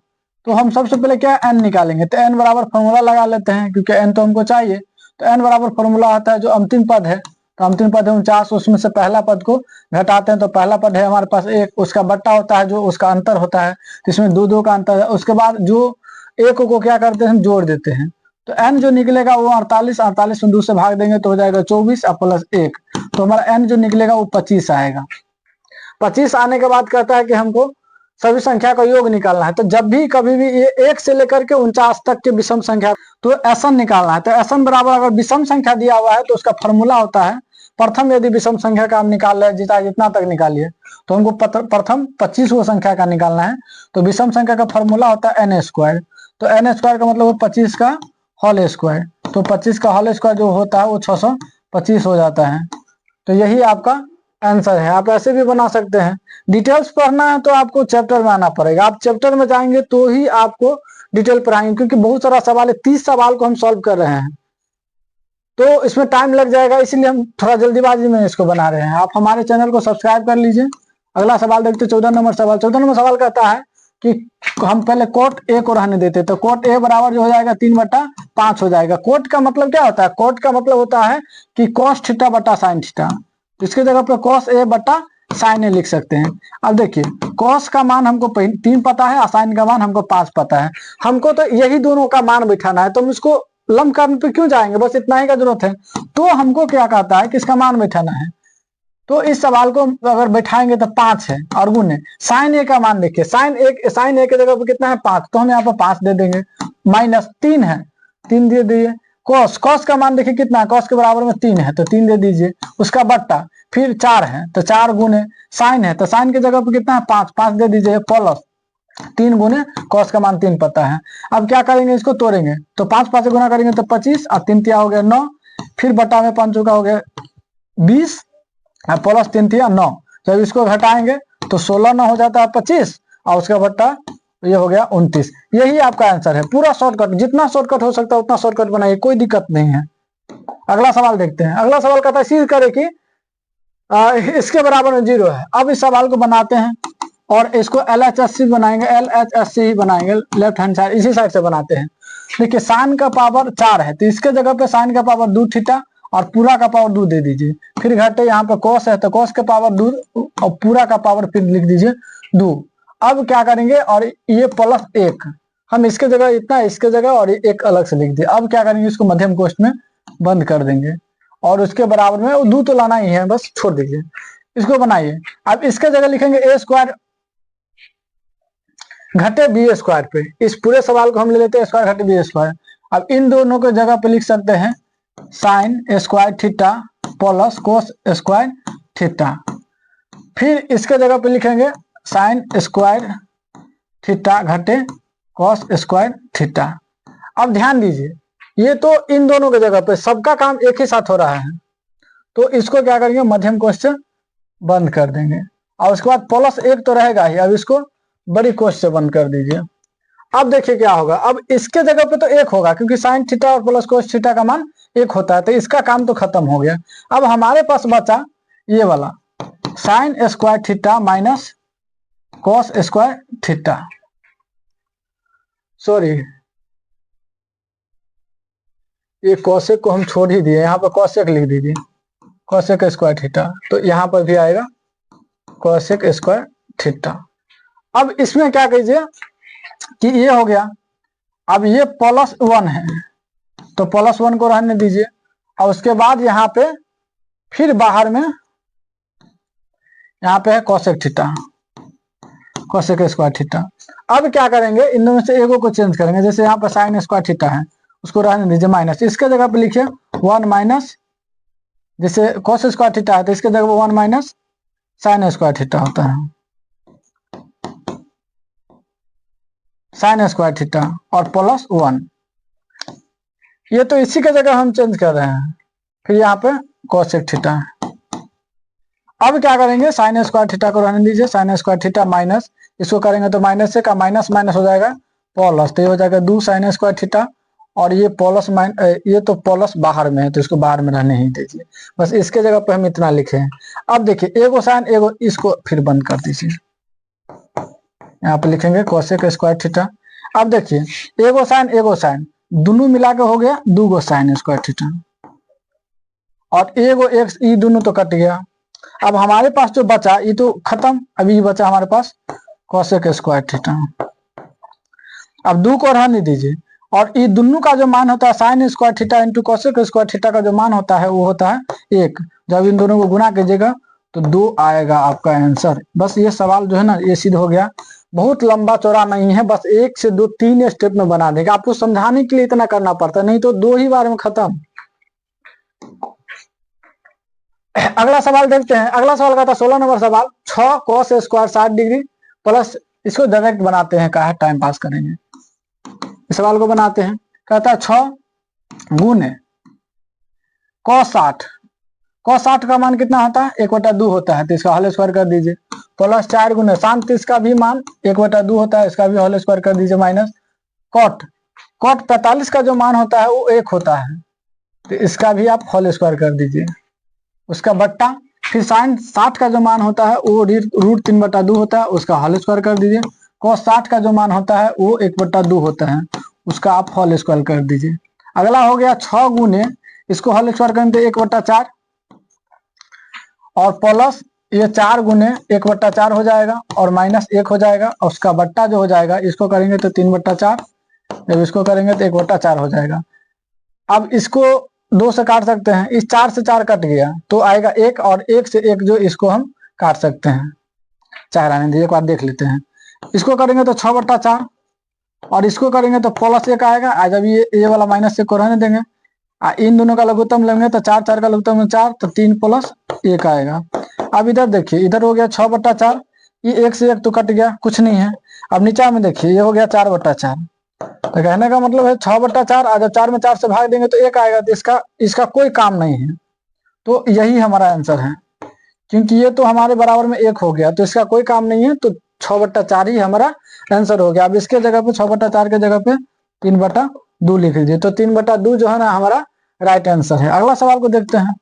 [SPEAKER 1] तो हम सबसे पहले क्या एन निकालेंगे। तो एन बराबर फॉर्मूला लगा लेते हैं, क्योंकि एन तो हमको चाहिए। तो एन बराबर फॉर्मूला आता है जो अंतिम पद है, तो अंतिम पद है 49, उसमें से पहला पद को घटाते हैं तो पहला पद है हमारे पास 1, उसका बट्टा होता है जो उसका अंतर होता है, इसमें 2 का अंतर है। उसके बाद जो 1 को क्या करते हैं, हम जोड़ देते हैं। तो एन जो निकलेगा वो 48 में 2 से भाग देंगे तो हो जाएगा 24 और प्लस 1, तो हमारा एन जो निकलेगा वो 25 आएगा। 25 आने के बाद कहता है कि हमको सभी संख्या का योग निकालना है। तो जब भी कभी भी ये 1 से लेकर के 49 तक के विषम संख्या, तो एसन निकालना है। तो एसन बराबर अगर विषम संख्या दिया हुआ है तो उसका फॉर्मूला होता है, प्रथम यदि विषम संख्या का हम निकाल रहे हैं, जितना तक निकालिए, तो हमको प्रथम 25 संख्या का निकालना है। तो विषम संख्या का फॉर्मूला होता है n²। तो n² का मतलब 25 का होल स्क्वायर, तो 25 का होल स्क्वायर जो होता है वो 625 हो जाता है। तो यही आपका आंसर है। आप ऐसे भी बना सकते हैं। डिटेल्स पढ़ना है तो आपको चैप्टर में आना पड़ेगा, आप चैप्टर में जाएंगे तो ही आपको डिटेल पढ़ाएंगे, क्योंकि बहुत सारा सवाल है, 30 सवाल को हम सॉल्व कर रहे हैं, तो इसमें टाइम लग जाएगा, इसीलिए हम थोड़ा जल्दीबाजी में इसको बना रहे हैं। आप हमारे चैनल को सब्सक्राइब कर लीजिए। अगला सवाल देखते 14 नंबर सवाल। 14 नंबर सवाल कहता है कि हम पहले कोट ए को रहने देते, तो कोट ए बराबर जो हो जाएगा 3/5 हो जाएगा। कोट का मतलब क्या होता है, कोट का मतलब होता है कि cos थीटा बटा साइन थीटा, इसके जगह पे cos ए बटा साइन ए लिख सकते हैं। अब देखिए cos का मान हमको 3 पता है और साइन का मान हमको 5 पता है, हमको तो यही दोनों का मान बिठाना है, तो हम इसको लंब करने पे क्यों जाएंगे, बस इतना ही का जरूरत है। तो हमको क्या कहता है कि इसका मान बिठाना है, तो इस सवाल को अगर बैठाएंगे तो 5 है और गुने साइन ए का मान देखिए, साइन ए के जगह पे कितना है 5, तो हम यहाँ पर 5 दे देंगे, माइनस 3 है 3 दे दिए। कॉस का मान देखिए कितना है, कॉस के बराबर में 3 है तो 3 दे दीजिए, उसका बट्टा फिर 4 है तो 4 गुने साइन है, तो साइन के जगह पे कितना है 5 दे दीजिए, प्लस 3 गुने कॉस का मान 3 पता है। अब क्या करेंगे, इसको तोड़ेंगे तो 5 5 से गुना करेंगे तो 25 और 3 तिया हो गया 9, फिर बटा में 5 का हो गया 20 और प्लस 3 तिया 9। जब इसको घटाएंगे तो 16 9 हो जाता है 25 और उसका बट्टा ये हो गया 29। यही आपका आंसर है। पूरा शॉर्टकट, जितना शॉर्टकट हो सकता है उतना शॉर्टकट बनाइए, कोई दिक्कत नहीं है। अगला सवाल देखते हैं। अगला सवाल कहता है सीध करे कि इसके बराबर में 0 है। अब इस सवाल को बनाते हैं और इसको LHS बनाएंगे, LHS ही बनाएंगे, लेफ्ट हैंड साइड इसी साइड से बनाते हैं। देखिए साइन का पावर 4 है तो इसके जगह पे साइन का पावर 2 थीटा और पूरा का पावर 2 दे दीजिए। फिर घटे यहाँ पे कॉस है तो कॉस के पावर 2 और पूरा का पावर फिर लिख दीजिए 2। अब क्या करेंगे, और ये प्लस 1 हम इसके जगह इतना, इसके जगह और एक अलग से लिख दिए। अब क्या करेंगे, इसको मध्यम कोष्ठ में बंद कर देंगे और उसके बराबर में 2 तो लाना ही है, बस छोड़ दीजिए, इसको बनाइए। अब इसके जगह लिखेंगे a स्क्वायर घटे बी स्क्वायर पे। इस पूरे सवाल को हम ले लेते हैं स्क्वायर घटे बी स्क्वायर। अब इन दोनों के जगह पे लिख सकते हैं sine square theta plus cos square theta. फिर इसके जगह पे लिखेंगे साइन स्क्वायर थीटा घटे कॉस स्क्वायर थीटा। अब ध्यान दीजिए, ये तो इन दोनों के जगह पे सबका काम एक ही साथ हो रहा है तो इसको क्या करेंगे, मध्यम कोष्ठ से बंद कर देंगे और उसके बाद प्लस 1 तो रहेगा ही। अब इसको बड़ी कोष्ठ से बंद कर दीजिए। अब देखिए क्या होगा, अब इसके जगह पे तो 1 होगा क्योंकि साइन थीटा और प्लस कोस थीटा का मान 1 होता है तो इसका काम तो खत्म हो गया। अब हमारे पास बचा ये वाला sine square theta minus cos square theta, sorry ये कॉसेक को हम छोड़ ही दिए, यहाँ पर कॉसेक लिख दीजिए, कॉसेक स्क्वायर थीटा, तो यहाँ पर भी आएगा कॉसेक स्क्वायर थीटा। अब इसमें क्या कीजिए कि ये हो गया, अब ये +1 है तो +1 को रहने दीजिए और उसके बाद यहाँ पे फिर बाहर में यहाँ पे है cosec theta, cosec square theta. अब क्या करेंगे, इन दोनों से एगो को चेंज करेंगे। जैसे यहाँ पर साइन स्क्वायर थीटा है उसको रहने दीजिए माइनस, इसके जगह पे लिखिए 1 माइनस, जैसे कॉस स्क्वायर थीटा है तो इसके जगह 1 माइनस साइन स्क्वायर थीटा होता है, साइन स्क्वायर थीटा और +1। ये तो इसी के जगह हम चेंज कर रहे हैं। फिर यहाँ पे कॉसेक थीटा। अब क्या करेंगे, साइन स्क्वायर थीटा को रहने दीजिए, साइन स्क्वायर थीटा माइनस, इसको करेंगे तो माइनस से का माइनस माइनस हो जाएगा प्लस, तो ये हो जाएगा 2 साइन स्क्वायर थीटा और ये प्लस ये तो प्लस बाहर में है तो इसको बाहर में रहने ही दीजिए। बस इसके जगह पे हम इतना लिखे हैं। अब देखिए एगो साइन एगो, इसको फिर बंद कर दीजिए, यहाँ पे लिखेंगे कॉसेक स्क्वायर थीटा। अब देखिए एगो साइन दोनों मिला के हो गया 2 साइन स्क्वायर थीटा और एगो एक, ये दोनों तो कट गया। अब हमारे पास जो बचा ये तो खत्म, अभी बचा हमारे पास कॉसेक स्क्वायर थीटा। अब 2 को रहने दीजिए और ये दोनों का जो मान होता है sine square theta into cosec square theta का जो मान होता है वो होता है 1। जब इन दोनों को गुना कीजिएगा तो 2 आएगा आपका आंसर। बस ये सवाल जो है ना ये सिद्ध हो गया। बहुत लंबा चौड़ा नहीं है, बस 1 से 2 3 स्टेप में बना देगा। आपको समझाने के लिए इतना करना पड़ता है, नहीं तो 2 ही बार में खत्म। अगला सवाल देखते हैं। अगला सवाल कहता है 16 नंबर सवाल, 6 कॉस स्क्वायर 60 डिग्री प्लस, इसको डायरेक्ट बनाते हैं, कहा टाइम पास करेंगे। इस सवाल को बनाते हैं। कहता है 6 गुने कॉस 60, कॉस 60 का मान कितना होता है 1/2 होता है तो इसका होल स्क्वायर कर दीजिए, प्लस 4 गुने साइन 30 का भी मान 1/2 होता है, इसका भी होल स्क्वायर कर दीजिए, माइनस कॉट 45 का जो मान होता है वो 1 होता है तो इसका भी आप होल स्क्वायर कर दीजिए, उसका बट्टा। फिर साइन 60 का जो मान होता है वो √3/2 होता है, उसका होल स्क्वायर कर दीजिए। कॉस 60 का जो मान होता है वो 1/2 होता है, उसका आप होल स्क्वायर कर दीजिए। अगला हो गया 6 गुने, इसको होल स्क्वायर करें तो 1/4 और प्लस ये 4 गुने 1/4 हो जाएगा और माइनस 1 हो जाएगा और उसका बट्टा जो हो जाएगा, इसको करेंगे तो 3/4, जब इसको करेंगे तो 1/4 हो जाएगा। अब इसको 2 से काट सकते हैं, इस 4 से 4 कट गया तो आएगा 1 और 1 से 1 जो इसको हम काट सकते हैं, 4 आने दीजिए, एक बार देख लेते हैं। इसको करेंगे तो 6/4 और इसको करेंगे तो प्लस 1 आएगा। जब ये वाला माइनस 1 को रहने देंगे, इन दोनों का लघुत्तम लेंगे तो 4 4 का लघुत्तम 4 तो 3 + 1 आएगा। अब इधर देखिए, इधर हो गया 6/4, ये 1 से 1 तो कट गया, कुछ नहीं है। अब नीचा में देखिए, ये हो गया 4/4। तो कहने का मतलब है 6/4। जब 4 में 4 से भाग देंगे तो 1 आएगा, तो इसका कोई काम नहीं है। तो यही हमारा आंसर है, क्योंकि ये तो हमारे बराबर में 1 हो गया, तो इसका कोई काम नहीं है। तो 6/4 ही हमारा आंसर हो गया। अब इसके जगह पे 6/4 के जगह पे 3/2 लिख लीजिए। तो 3/2 जो है ना हमारा राइट आंसर है। अगला सवाल को देखते हैं।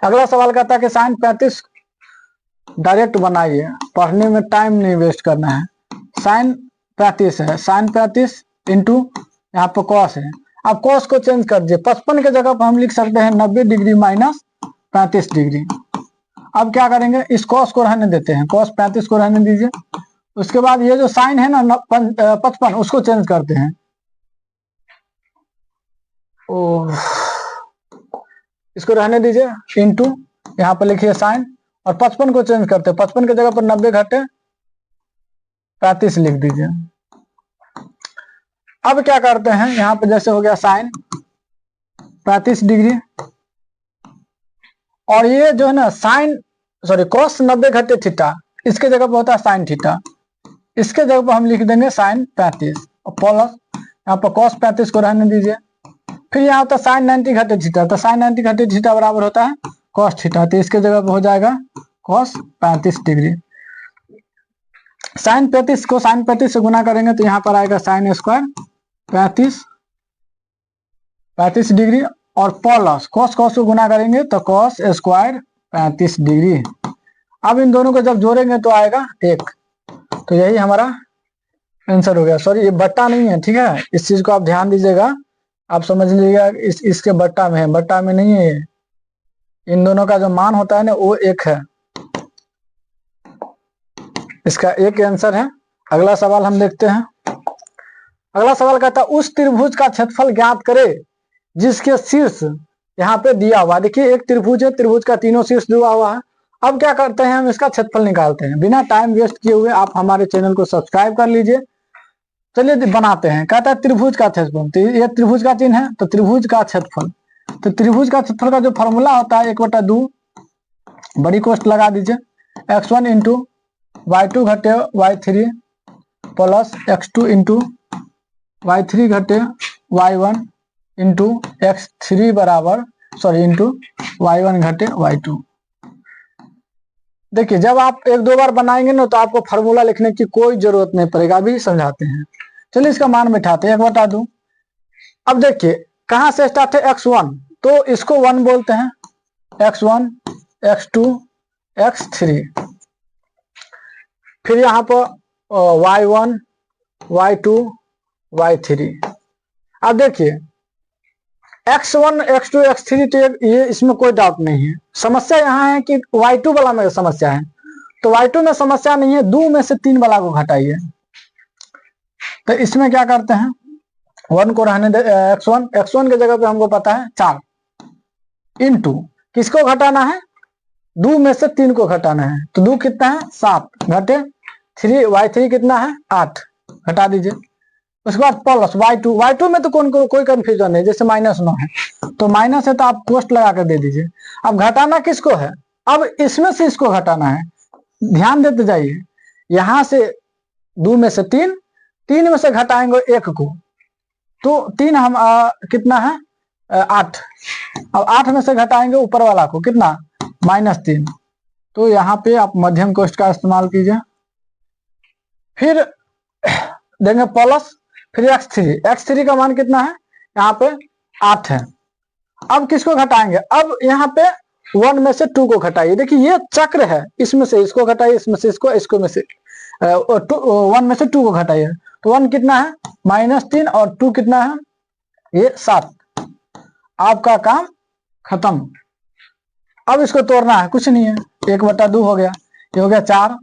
[SPEAKER 1] अगला सवाल कहता है कि sin 35 डायरेक्ट बनाइए, पढ़ने में टाइम नहीं वेस्ट करना है। sin 35 है, sin 35 इंटू यहाँ पे cos है। अब cos को चेंज कर दीजिए, 55 के जगह पर हम लिख सकते हैं 90 डिग्री माइनस 35 डिग्री। अब क्या करेंगे, इस cos को रहने देते हैं, cos 35 को रहने दीजिए। उसके बाद ये जो साइन है ना 55, उसको चेंज करते हैं। ओ, इसको रहने दीजिए, इंटू यहाँ पर लिखिए साइन, और 55 को चेंज करते हैं। 55 की जगह पर 90 घटे 35 लिख दीजिए। अब क्या करते हैं, यहाँ पे जैसे हो गया साइन 35 डिग्री, और ये जो है ना साइन कॉस 90 घटे थीटा, इसके जगह पर होता है साइन थीटा, इसके जगह पर हम लिख देंगे साइन 35 और प्लस यहाँ पर कॉस 35 को रहने दीजिए। फिर यहाँ होता है साइन 90 घटे थीटा, तो साइन 90 घटे थीटा बराबर होता है कॉस थीटा, तो इसके जगह पर हो जाएगा कॉस 35 डिग्री। साइन 35 को साइन 35 से गुना करेंगे तो यहाँ पर आएगा साइन स्क्वायर 35 डिग्री, और प्लस कॉस को गुना करेंगे तो कॉस स्क्वायर 35 डिग्री। अब इन दोनों को जब जोड़ेंगे तो आएगा 1। तो यही हमारा आंसर हो गया। सॉरी, ये बट्टा नहीं है, ठीक है, इस चीज को आप ध्यान दीजिएगा, आप समझ लीजिएगा। इसके बट्टा में है, बट्टा में नहीं है। इन दोनों का जो मान होता है ना वो 1 है, इसका 1 आंसर है। अगला सवाल हम देखते हैं। अगला सवाल कहता है उस त्रिभुज का क्षेत्रफल ज्ञात करे जिसके शीर्ष यहाँ पे दिया हुआ। देखिए एक त्रिभुज है, त्रिभुज का तीनों शीर्ष दिया हुआ है। अब क्या करते हैं, हम इसका क्षेत्रफल निकालते हैं। बिना टाइम वेस्ट किए हुए आप हमारे चैनल को सब्सक्राइब कर लीजिए। चलिए बनाते हैं। कहता है त्रिभुज का क्षेत्रफल, तो ये त्रिभुज का चिन्ह है, तो त्रिभुज का क्षेत्रफल। तो त्रिभुज का क्षेत्रफल का जो फॉर्मूला होता है 1/2 बड़ी कोष्ठ लगा दीजिए, x1 इंटू y2 घटे y3 plus x2 into y3 घटे y1 इंटू x3 बराबर इंटू y1 घटे y2। देखिए जब आप 1-2 बार बनाएंगे ना तो आपको फार्मूला लिखने की कोई जरूरत नहीं पड़ेगा, अभी समझाते हैं। चलिए इसका मान बैठाते हैं, 1/2। अब देखिए कहां से स्टार्ट है, x1, तो इसको 1 बोलते हैं, x1 x2 x3। फिर यहाँ पर y1 y2 y3। अब देखिए x1 x2 x3, तो ये इसमें कोई डाउट नहीं है। समस्या यहाँ है कि y2 वाला में समस्या है, तो y2 में समस्या नहीं है, 2 में से 3 वाला को घटाइए। तो इसमें क्या करते हैं, 1 को रहने दे, x1 के जगह पे हमको पता है 4 इंटू किसको घटाना है, 2 में से 3 को घटाना है। तो 2 कितना है 7 घटे 3 y3 कितना है 8, घटा दीजिए। उसके बाद प्लस y2 में तो कोई कंफ्यूजन नहीं, जैसे -9 है तो माइनस है तो आप पोस्ट लगा कर दे दीजिए। अब घटाना किसको है, अब इसमें से इसको घटाना है, ध्यान देते जाइए। यहां से 2 में से 3 में से घटाएंगे 1 को, तो 3 हम कितना है 8। अब 8 में से घटाएंगे ऊपर वाला को कितना -3, तो यहाँ पे आप मध्यम कोष्ठ का इस्तेमाल कीजिए। फिर देंगे प्लस, फिर x3 का मान कितना है यहाँ पे 8 है। अब किसको घटाएंगे, अब यहाँ पे 1 में से 2 को घटाइए। देखिए ये चक्र है, इसमें से इसको घटाइए, इसमें से इसको में से 1 में से 2 को घटाइए। तो 1 कितना है -3 और 2 कितना है ये 7। आपका काम खत्म। अब इसको तोड़ना है, कुछ नहीं है, 1/2 हो गया, ये हो गया 4,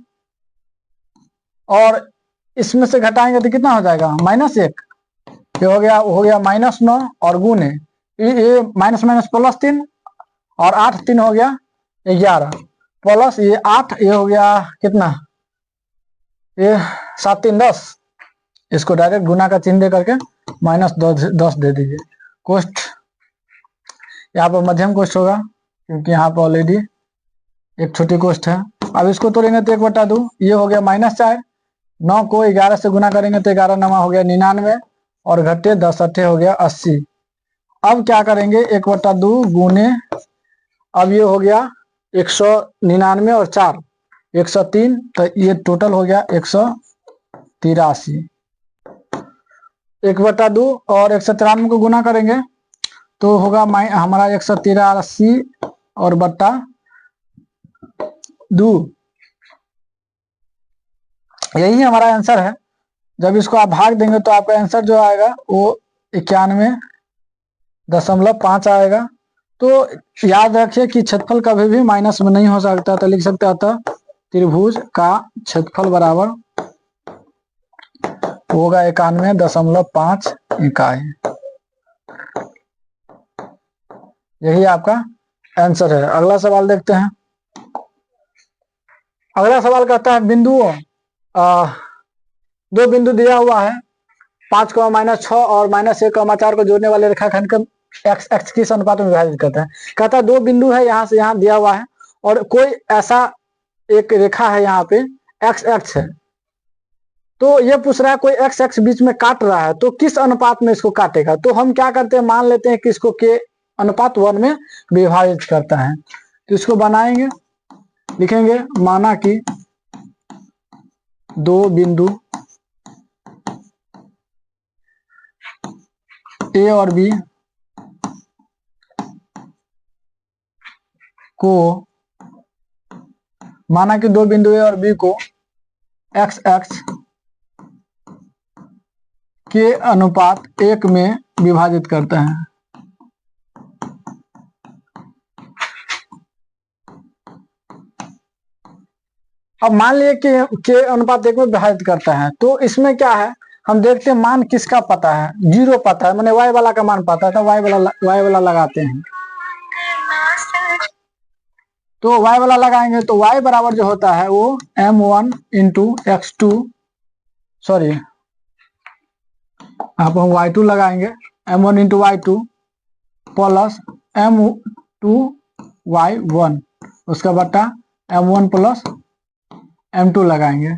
[SPEAKER 1] और इसमें से घटाएंगे तो कितना हो जाएगा -1, ये हो गया -9 और गुने ये माइनस प्लस 3 और 8 3 हो गया 11 प्लस ये 8, ये हो गया कितना, ये 7 3 10। इसको डायरेक्ट गुना का चिन्ह दे करके -10 दे दीजिए। कोष्ठ यहाँ पर मध्यम कोष्ठ होगा, क्योंकि यहाँ पर ऑलरेडी एक छोटी कोष्ठ है। अब इसको तोड़ेंगे तो 1/2, ये हो गया -4। 9 को 11 से गुना करेंगे तो 11 9 हो गया 99 और घटे 10 8 हो गया 80। अब क्या करेंगे 1/2 गुने, अब ये हो गया 199 और 4 103, तो ये टोटल हो गया 183। 1/2 और 193 को गुना करेंगे तो होगा हमारा 183 और बट्टा 2। यही हमारा आंसर है। जब इसको आप भाग देंगे तो आपका आंसर जो आएगा वो 91.5 आएगा। तो याद रखिए कि क्षेत्रफल कभी भी माइनस में नहीं हो सकता, तो लिख सकते हैं अतः त्रिभुज का क्षेत्रफल बराबर होगा 91.5 इकाई। यही आपका आंसर है। अगला सवाल देखते हैं। अगला सवाल कहता है बिंदुओं, दो बिंदु दिया हुआ है 5, -6 और -1, 4 को जोड़ने वाले रेखाखंड का एक्स एक्स किस अनुपात में विभाजित करता है। कहता है दो बिंदु है, यहाँ से यहाँ दिया हुआ है और कोई ऐसा एक रेखा है यहाँ पे एक्स एक्स है, तो ये पूछ रहा है कोई एक्स एक्स बीच में काट रहा है तो किस अनुपात में इसको काटेगा। तो हम क्या करते हैं, मान लेते हैं कि इसको के अनुपात 1 में विभाजित करता है। तो इसको बनाएंगे, लिखेंगे माना कि दो बिंदु ए और बी को, माना कि दो बिंदु ए और बी को एक्स एक्स के अनुपात 1 में विभाजित करते हैं। अब मान लिए कि के अनुपात 1 में विभाजित करता है, तो इसमें क्या है, हम देखते हैं मान किसका पता है, 0 पता है, मैंने y वाला का मान पता है तो y वाला लगाते हैं। तो y वाला लगाएंगे तो y बराबर जो होता है वो m1 इंटू x2, सॉरी आप हम y2 लगाएंगे, m1 into y2 plus m2 y1 उसका बट्टा m1 प्लस m2 लगाएंगे।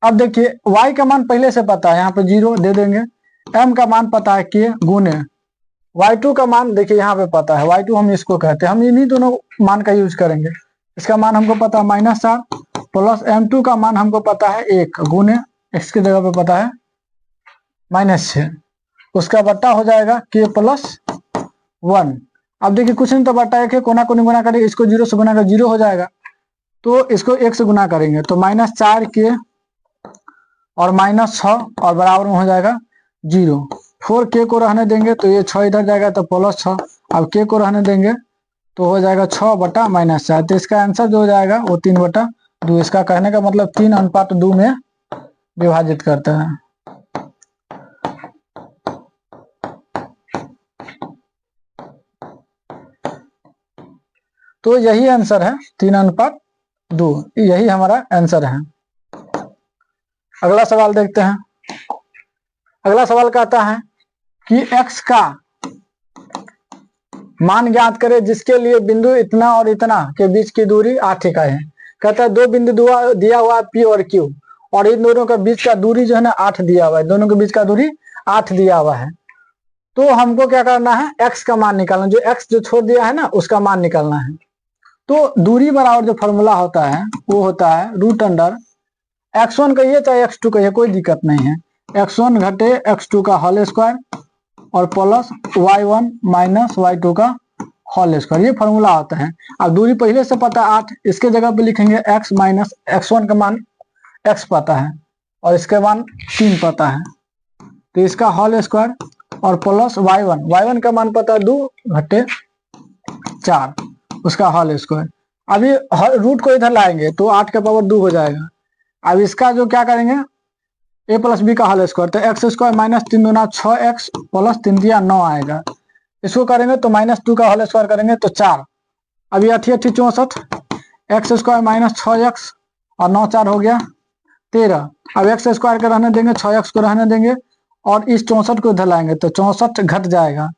[SPEAKER 1] अब देखिए y का मान पहले से पता है, यहाँ पे 0 दे देंगे, m का मान पता है के गुने y2 का मान देखिए यहाँ पे पता है, y2 हम इसको कहते हैं, हम इन्हीं दोनों मान का यूज करेंगे। इसका मान हमको पता है -4 प्लस m2 का मान हमको पता है 1 गुने x की जगह पे पता है -6, उसका बट्टा हो जाएगा k प्लस 1। अब देखिए कुछ नहीं तो बट्टा 1 है, कोना कोनी गुना करेंगे, इसको 0 से गुना कर 0 हो जाएगा, तो इसको 1 से गुना करेंगे तो -4 के और -6 और बराबर में हो जाएगा 0। 4k को रहने देंगे तो ये 6 इधर जाएगा तो +6, अब k को रहने देंगे तो हो जाएगा 6 बटा -4। तो इसका आंसर जो हो जाएगा वो 3/2। इसका कहने का मतलब 3:2 में विभाजित करता है। तो यही आंसर है 3:2, यही हमारा आंसर है। अगला सवाल देखते हैं। अगला सवाल कहता है कि x का मान ज्ञात करें जिसके लिए बिंदु इतना और इतना के बीच की दूरी 8 इकाई है। कहता है दो बिंदु दिया हुआ P और Q और इन दोनों के बीच का दूरी जो है ना 8 दिया हुआ है, दोनों के बीच का दूरी 8 दिया हुआ है। तो हमको क्या करना है, x का मान निकालना, जो x जो छोड़ दिया है ना उसका मान निकालना है। तो दूरी बराबर जो फॉर्मूला होता है वो होता है √अंडर x1 कहिए चाहे x2 कहिए कोई दिक्कत नहीं है, x1 घटे x2 का होल स्क्वायर और प्लस y1 माइनस y2 का होल स्क्वायर, ये फॉर्मूला होता है। अब दूरी पहले से पता 8, इसके जगह पे लिखेंगे x माइनस x1 का मान x पता है और इसके मान 3 पता है, तो इसका होल स्क्वायर और प्लस y1 का मान पता है 2 घटे 4 उसका होल स्क्वायर। अभी रूट को इधर लाएंगे तो 8 का पावर 2 हो जाएगा। अब इसका जो क्या करेंगे a प्लस बी का होल स्क्वायर, तो x² माइनस 3 दूना 6x प्लस 3 दिया 9 आएगा। इसको करेंगे तो -2 का होल स्क्वायर करेंगे तो 4, अभी 8 8 64, x² माइनस 6x और 9 4 हो गया 13। अब x² का रहने देंगे, 6x को रहने देंगे और इस 64 को इधर लाएंगे तो 64 घट जाएगा।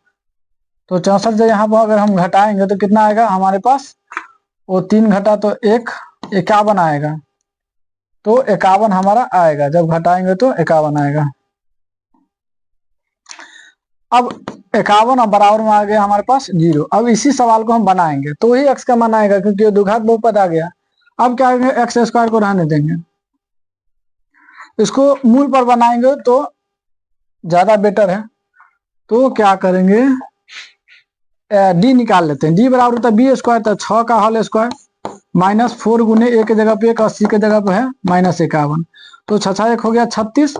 [SPEAKER 1] तो 64 से यहाँ पर अगर हम घटाएंगे तो कितना आएगा हमारे पास, वो 3 घटा तो 1, 51 आएगा, तो 51 हमारा आएगा, जब घटाएंगे तो 51 आएगा। अब 51 और बराबर में आ गया हमारे पास 0। अब इसी सवाल को हम बनाएंगे तो वही x का मान आएगा, क्योंकि द्विघात बहुपद आ गया। अब क्या करेंगे, एक्स स्क्वायर को रहने देंगे, इसको मूल पर बनाएंगे तो ज्यादा बेटर है। तो क्या करेंगे, डी निकाल लेते हैं। डी बराबर होता है बी स्क्वायर, तो 6 का होल स्क्वायर माइनस 4 गुने ए के जगह पे 1, 80 के जगह पे है -51, तो 6 1 हो गया 36,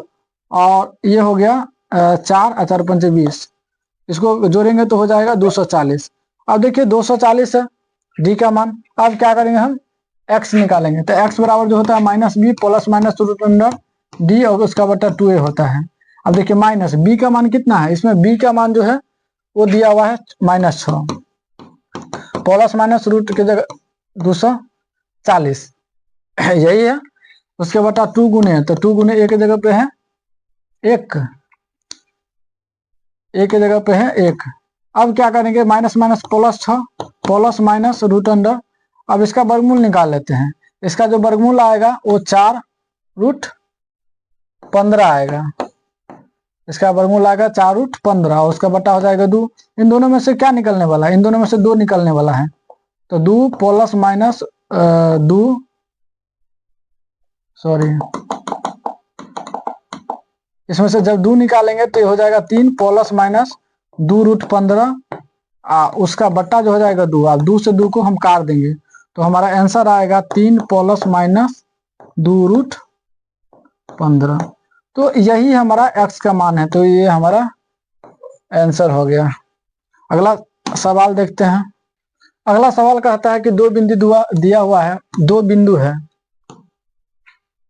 [SPEAKER 1] और ये हो गया 4 4 5 20, इसको जोड़ेंगे तो हो जाएगा 240। अब देखिए 240 है डी का मान। अब क्या करेंगे, हम x निकालेंगे, तो x बराबर जो होता है -b plus minus root under D और उसका बटा 2a होता है। अब देखिए माइनस b का मान कितना है, इसमें b का मान जो है वो दिया हुआ है -6, प्लस माइनस रूट की जगह 240 यही है, उसके बटा 2 गुने, तो 2 गुने a के जगह पे है 1, a के जगह पे है 1। अब क्या करेंगे, minus minus plus 6 plus minus root under, अब इसका वर्गमूल निकाल लेते हैं। इसका जो वर्गमूल आएगा वो 4 रूट 15 आएगा, इसका वर्गमूल आएगा 4 रूट 15, और उसका बटा हो जाएगा 2। इन दोनों में से क्या निकलने वाला है, इन दोनों में से 2 निकलने वाला है, तो 2 प्लस माइनस 2 सॉरी इसमें से जब 2 निकालेंगे तो ये हो जाएगा 3 प्लस माइनस 2 रूट 15, उसका बट्टा जो हो जाएगा 2। अब 2 से 2 को हम काट देंगे तो हमारा आंसर आएगा 3 प्लस माइनस 2 रूट 15। तो यही हमारा x का मान है, तो ये हमारा आंसर हो गया। अगला सवाल देखते हैं। अगला सवाल कहता है कि 2 बिंदु दिया हुआ है, 2 बिंदु है,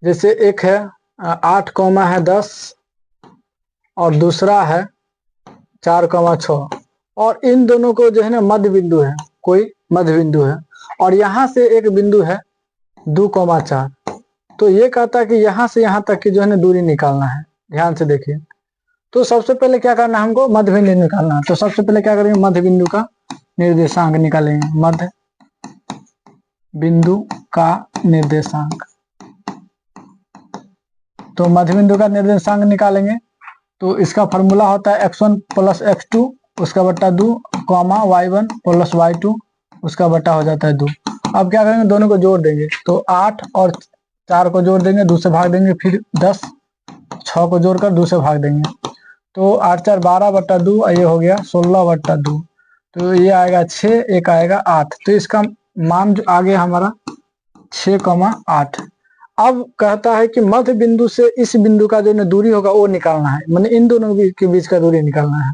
[SPEAKER 1] जैसे एक है 8, है 10 और दूसरा है 4, 6, और इन दोनों को जो है ना मध्य बिंदु है, कोई मध्य बिंदु है, और यहाँ से एक बिंदु है 2, 4। तो ये कहता है कि यहाँ से यहाँ तक की जो है ना दूरी निकालना है। ध्यान से देखिए, तो सबसे पहले क्या करना है, हमको मध्य बिंदु निकालना है। तो सबसे पहले क्या करेंगे, मध्य बिंदु का निर्देशांक निकालेंगे, मध्य बिंदु का निर्देशांक। तो मध्य बिंदु का निर्देशांक निकालेंगे तो इसका फॉर्मूला होता है x1 प्लस x2 उसका बट्टा 2, y1 प्लस y2 उसका बट्टा हो जाता है 2। अब क्या करेंगे, दोनों को जोड़ देंगे, तो 8 और 4 को जोड़ देंगे, 2 से भाग देंगे, फिर 10 6 को जोड़कर 2 से भाग देंगे, तो 8 4 12 बट्टा 2, ये हो गया 16 बट्टा 2, तो ये आएगा 6, एक आएगा 8, तो इसका मान जो आ गया हमारा 6,8। अब कहता है कि मध्य बिंदु से इस बिंदु का जो दूरी होगा वो निकालना है, मतलब इन दोनों के बीच का दूरी निकालना है।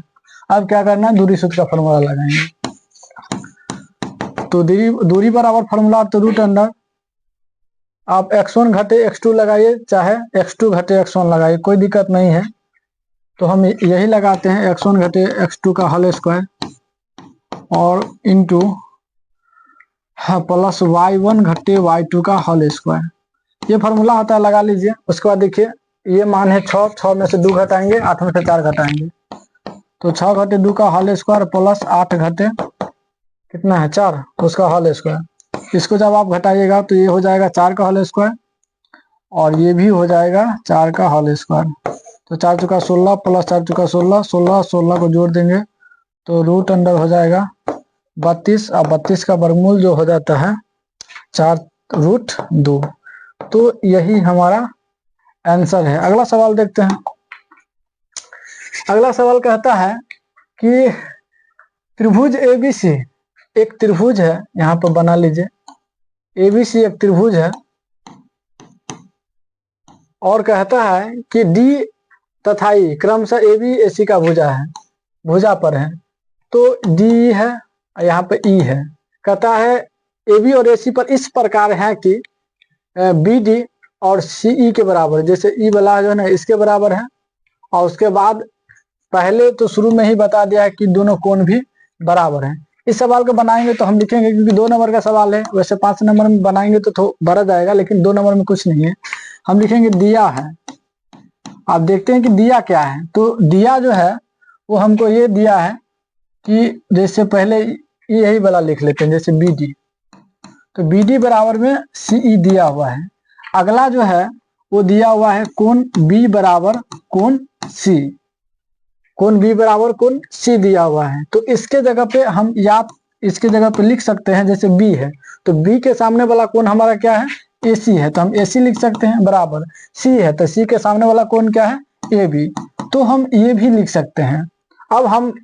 [SPEAKER 1] अब क्या करना है, दूरी सूत्र का फॉर्मूला लगाएंगे। तो दूरी बराबर फॉर्मूला तो रूट अंडर, आप x1 घटे x2 लगाइए, चाहे x2 घटे x1 लगाइए, कोई दिक्कत नहीं है। तो हम यही लगाते हैं, x1 घटे x2 का होल स्क्वायर और इंटू प्लस y1 घटे y2 का होल स्क्वायर, ये फार्मूला होता है, लगा लीजिए। उसके बाद देखिए ये मान है 6, 6 में से 2 घटाएंगे, 8 में से 4 घटाएंगे, तो 6 घटे 2 का होल स्क्वायर प्लस 8 घटे कितना है 4 उसका होल स्क्वायर। इसको जब आप घटाइएगा तो ये हो जाएगा 4 का होल स्क्वायर और ये भी हो जाएगा 4 का होल स्क्वायर। तो 4 चुका 16 प्लस 4 चुका 16, 16 16 को जोड़ देंगे तो रूट अंडर हो जाएगा 32, और 32 का वर्गमूल जो हो जाता है 4 रूट 2। तो यही हमारा आंसर है। अगला सवाल देखते हैं। अगला सवाल कहता है कि त्रिभुज ABC, एक त्रिभुज है, यहाँ पर बना लीजिए, ABC एक त्रिभुज है, और कहता है कि D तथा E क्रमशः AB AC का भुजा पर है। तो D है, यहाँ पे E है। कहता है AB और AC पर इस प्रकार है कि BD और CE के बराबर, जैसे E वाला जो है ना इसके बराबर है, और उसके बाद पहले तो शुरू में ही बता दिया है कि दोनों कोण भी बराबर हैं। इस सवाल को बनाएंगे तो हम लिखेंगे, क्योंकि 2 नंबर का सवाल है, वैसे 5 नंबर में बनाएंगे तो भरा जाएगा, लेकिन 2 नंबर में कुछ नहीं है। हम लिखेंगे दिया है। आप देखते हैं कि दिया क्या है, तो दिया जो है वो हमको ये दिया है कि जैसे पहले यही वाला लिख लेते हैं, जैसे BD, तो बी डी बराबर में सी ई दिया हुआ है। अगला जो है वो दिया हुआ है कोण बी बराबर कोण सी, कोण बी बराबर कोण सी दिया हुआ है। तो इसके जगह पे हम या इसके जगह पे लिख सकते हैं, जैसे बी है तो बी के सामने वाला कोण हमारा क्या है, ए सी है, तो हम ए सी लिख सकते हैं, बराबर सी है तो सी के सामने वाला कोण क्या है, ए बी, तो हम ये भी लिख सकते हैं। अब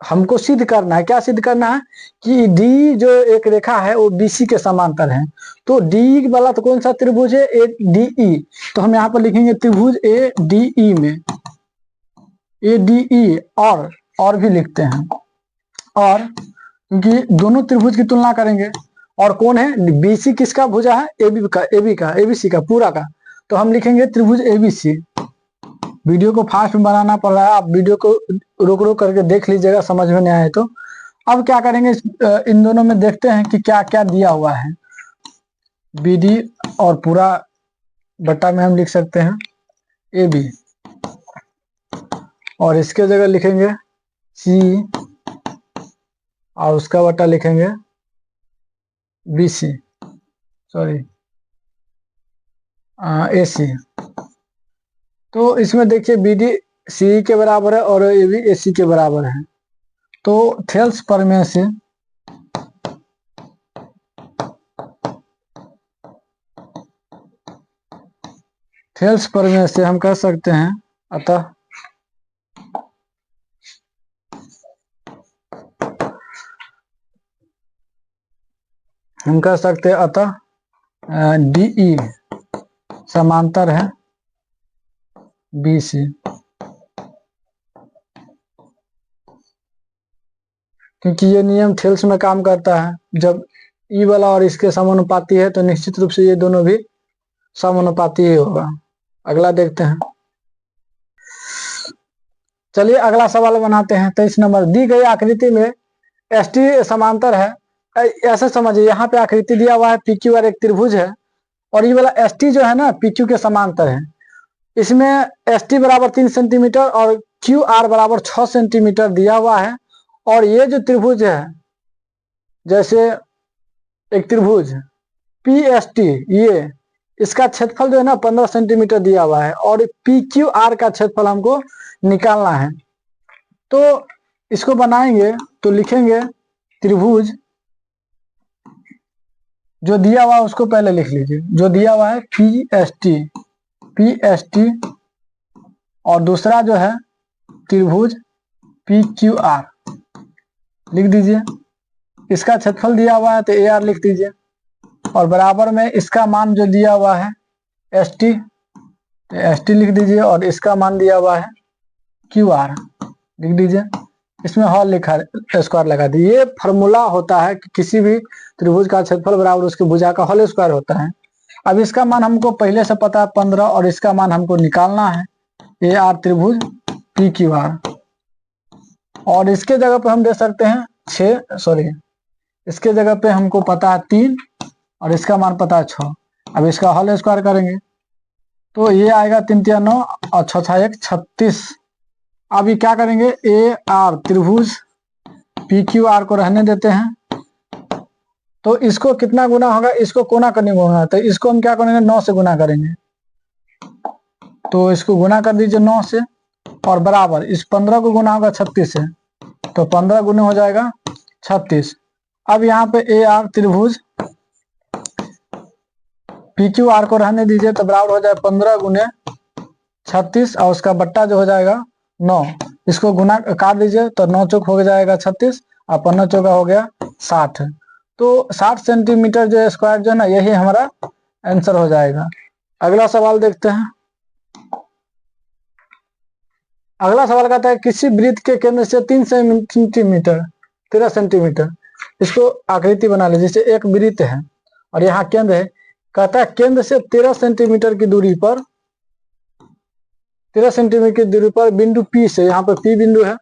[SPEAKER 1] हमको सिद्ध करना है, क्या सिद्ध करना है कि डी जो एक रेखा है वो बीसी के समांतर है। तो डी वाला तो कौन सा त्रिभुज है, ए डी ई, तो हम यहाँ पर लिखेंगे त्रिभुज ए डी ई में, ए डी ई और भी लिखते हैं, और क्योंकि दोनों त्रिभुज की तुलना करेंगे, और कौन है बीसी किसका भुजा है, एबीसी का पूरा का, तो हम लिखेंगे त्रिभुज एबीसी। वीडियो को फास्ट में बनाना पड़ रहा है, आप वीडियो को रोक रोक करके देख लीजिएगा, समझ में नहीं आए तो। अब क्या करेंगे, इन दोनों में देखते हैं कि क्या क्या दिया हुआ है। बी डी और पूरा बट्टा में हम लिख सकते हैं ए बी, और इसके जगह लिखेंगे सी, और उसका बट्टा लिखेंगे बी सी, सॉरी ए सी। तो इसमें देखिए बी डी सी के बराबर है और ए बी ए सी के बराबर है। तो थेल्स प्रमेय से हम कह सकते हैं, अतः हम कह सकते हैं अतः डीई समांतर है बी सी, क्योंकि ये नियम थेल्स में काम करता है। जब ई वाला और इसके समानुपाती है तो निश्चित रूप से ये दोनों भी समानुपाती ही होगा। अगला देखते हैं, चलिए अगला सवाल बनाते हैं। 23 नंबर, दी गई आकृति में एस टी समांतर है। ऐसे समझिए, यहाँ पे आकृति दिया हुआ है पी क्यू आर एक त्रिभुज है, और ये वाला एस टी जो है ना पी क्यू के समांतर है। इसमें एस टी बराबर 3 सेंटीमीटर और क्यू आर बराबर 6 सेंटीमीटर दिया हुआ है। और ये जो त्रिभुज है, जैसे एक त्रिभुज पी एस टी, ये इसका क्षेत्रफल जो है ना 15 सेंटीमीटर दिया हुआ है, और पी क्यू आर का क्षेत्रफल हमको निकालना है। तो इसको बनाएंगे तो लिखेंगे त्रिभुज, जो दिया हुआ है उसको पहले लिख लीजिए, जो दिया हुआ है पी एस टी, और दूसरा जो है त्रिभुज पी क्यू आर लिख दीजिए। इसका क्षेत्रफल दिया हुआ है तो ए आर लिख दीजिए, और बराबर में इसका मान जो दिया हुआ है एस टी, तो एस टी लिख दीजिए, और इसका मान दिया हुआ है क्यू आर लिख दीजिए। इसमें हॉल लिखा स्क्वायर लगा दीजिए। ये फॉर्मूला होता है कि किसी भी त्रिभुज का क्षेत्रफल बराबर उसके भुजा का होल स्क्वायर होता है। अब इसका मान हमको पहले से पता है 15, और इसका मान हमको निकालना है ए आर त्रिभुज पी क्यू आर, और इसके जगह पे हम दे सकते हैं 6, सॉरी इसके जगह पे हमको पता है 3, और इसका मान पता है 6। अब इसका होल स्क्वायर करेंगे तो ये आएगा 3 3 9 और 6 6 1 36। अब ये क्या करेंगे, ए आर त्रिभुज पी क्यू आर को रहने देते हैं। तो इसको कितना गुना होगा, इसको कोना करने गुना, तो इसको हम क्या करेंगे 9 से गुना करेंगे। तो इसको गुना कर दीजिए 9 से, और बराबर इस 15 को गुना होगा 36 से, तो 15 गुना हो जाएगा 36। अब यहाँ पे ए आर त्रिभुज पी क्यू आर को रहने दीजिए, तो बराबर हो जाए 15 गुने 36, और उसका बट्टा जो हो जाएगा 9। इसको गुना काट दीजिए तो 9 चौक हो जाएगा 36, और 15 चौका हो गया 60। तो 60 सेंटीमीटर जो स्क्वायर जो है ना, यही हमारा आंसर हो जाएगा। अगला सवाल देखते हैं। अगला सवाल कहता है किसी वृत्त के केंद्र से 13 सेंटीमीटर इसको आकृति बना ले। जैसे एक वृत्त है और यहाँ केंद्र है, कहता है केंद्र से 13 सेंटीमीटर की दूरी पर, 13 सेंटीमीटर की दूरी पर बिंदु P से, यहाँ पर P बिंदु है,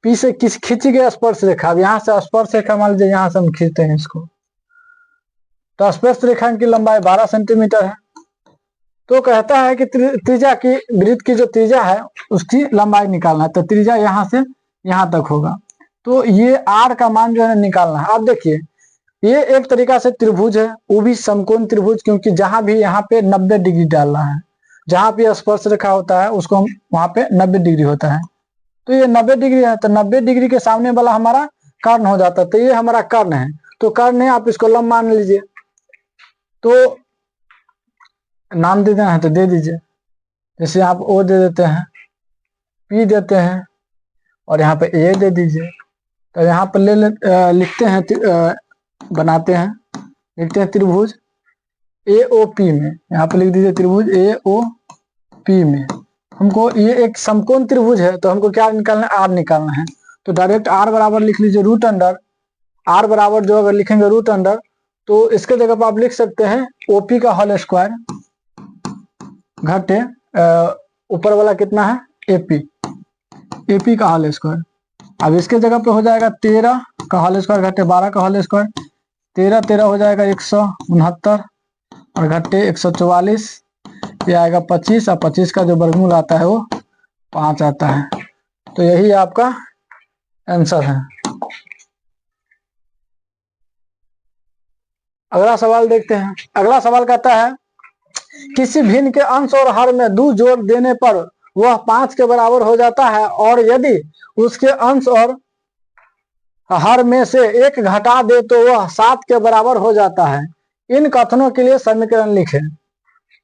[SPEAKER 1] P से किस खींची गई स्पर्श रेखा। अब यहाँ से स्पर्श रेखा मान लीजिए, यहाँ से हम खींचते हैं इसको, तो स्पर्श रेखा की लंबाई 12 सेंटीमीटर है। तो कहता है कि त्रिज्या की, वृत्त की जो त्रिज्या है उसकी लंबाई निकालना है। तो त्रिज्या यहाँ से यहाँ तक होगा, तो ये R का मान जो है निकालना है। अब देखिए ये एक तरीका से त्रिभुज है, वो भी समकोण त्रिभुज, क्योंकि जहां भी यहाँ पे 90 डिग्री डालना है, जहां पे स्पर्श रेखा होता है उसको हम वहां पे 90 डिग्री होता है, तो ये 90 डिग्री है, तो 90 डिग्री के सामने वाला हमारा कर्ण हो जाता है, तो ये हमारा कर्ण है, तो कर्ण है, आप इसको लंब मान लीजिए, तो नाम देना है तो दे दीजिए, जैसे आप ओ दे देते हैं, पी देते हैं, और यहाँ पे ए दे दीजिए, तो यहाँ पर लिखते हैं, बनाते हैं, लिखते हैं त्रिभुज ए ओ पी में, यहाँ पे लिख दीजिए त्रिभुज ए ओ पी में। हमको ये एक समकोण त्रिभुज है, तो हमको क्या निकालना है, आर निकालना है, तो डायरेक्ट आर बराबर लिख लीजिए रूट अंडर, आर बराबर जो अगर लिखेंगे रूट अंडर, तो इसके जगह पर आप लिख सकते हैं ओपी का होल स्क्वायर घटे ऊपर वाला कितना है एपी, एपी का होल स्क्वायर। अब इसके जगह पे हो जाएगा 13 का होल स्क्वायर घटे 12 का होल स्क्वायर, 13 13 हो जाएगा 169 और घटे 144, ये आएगा 25, और 25 का जो वर्गमूल आता है वो 5 आता है, तो यही आपका आंसर है। अगला सवाल देखते हैं। अगला सवाल कहता है किसी भिन्न के अंश और हर में 2 जोड़ देने पर वह 5 के बराबर हो जाता है, और यदि उसके अंश और हर में से 1 घटा दे तो वह 7 के बराबर हो जाता है। इन कथनों के लिए समीकरण लिखें।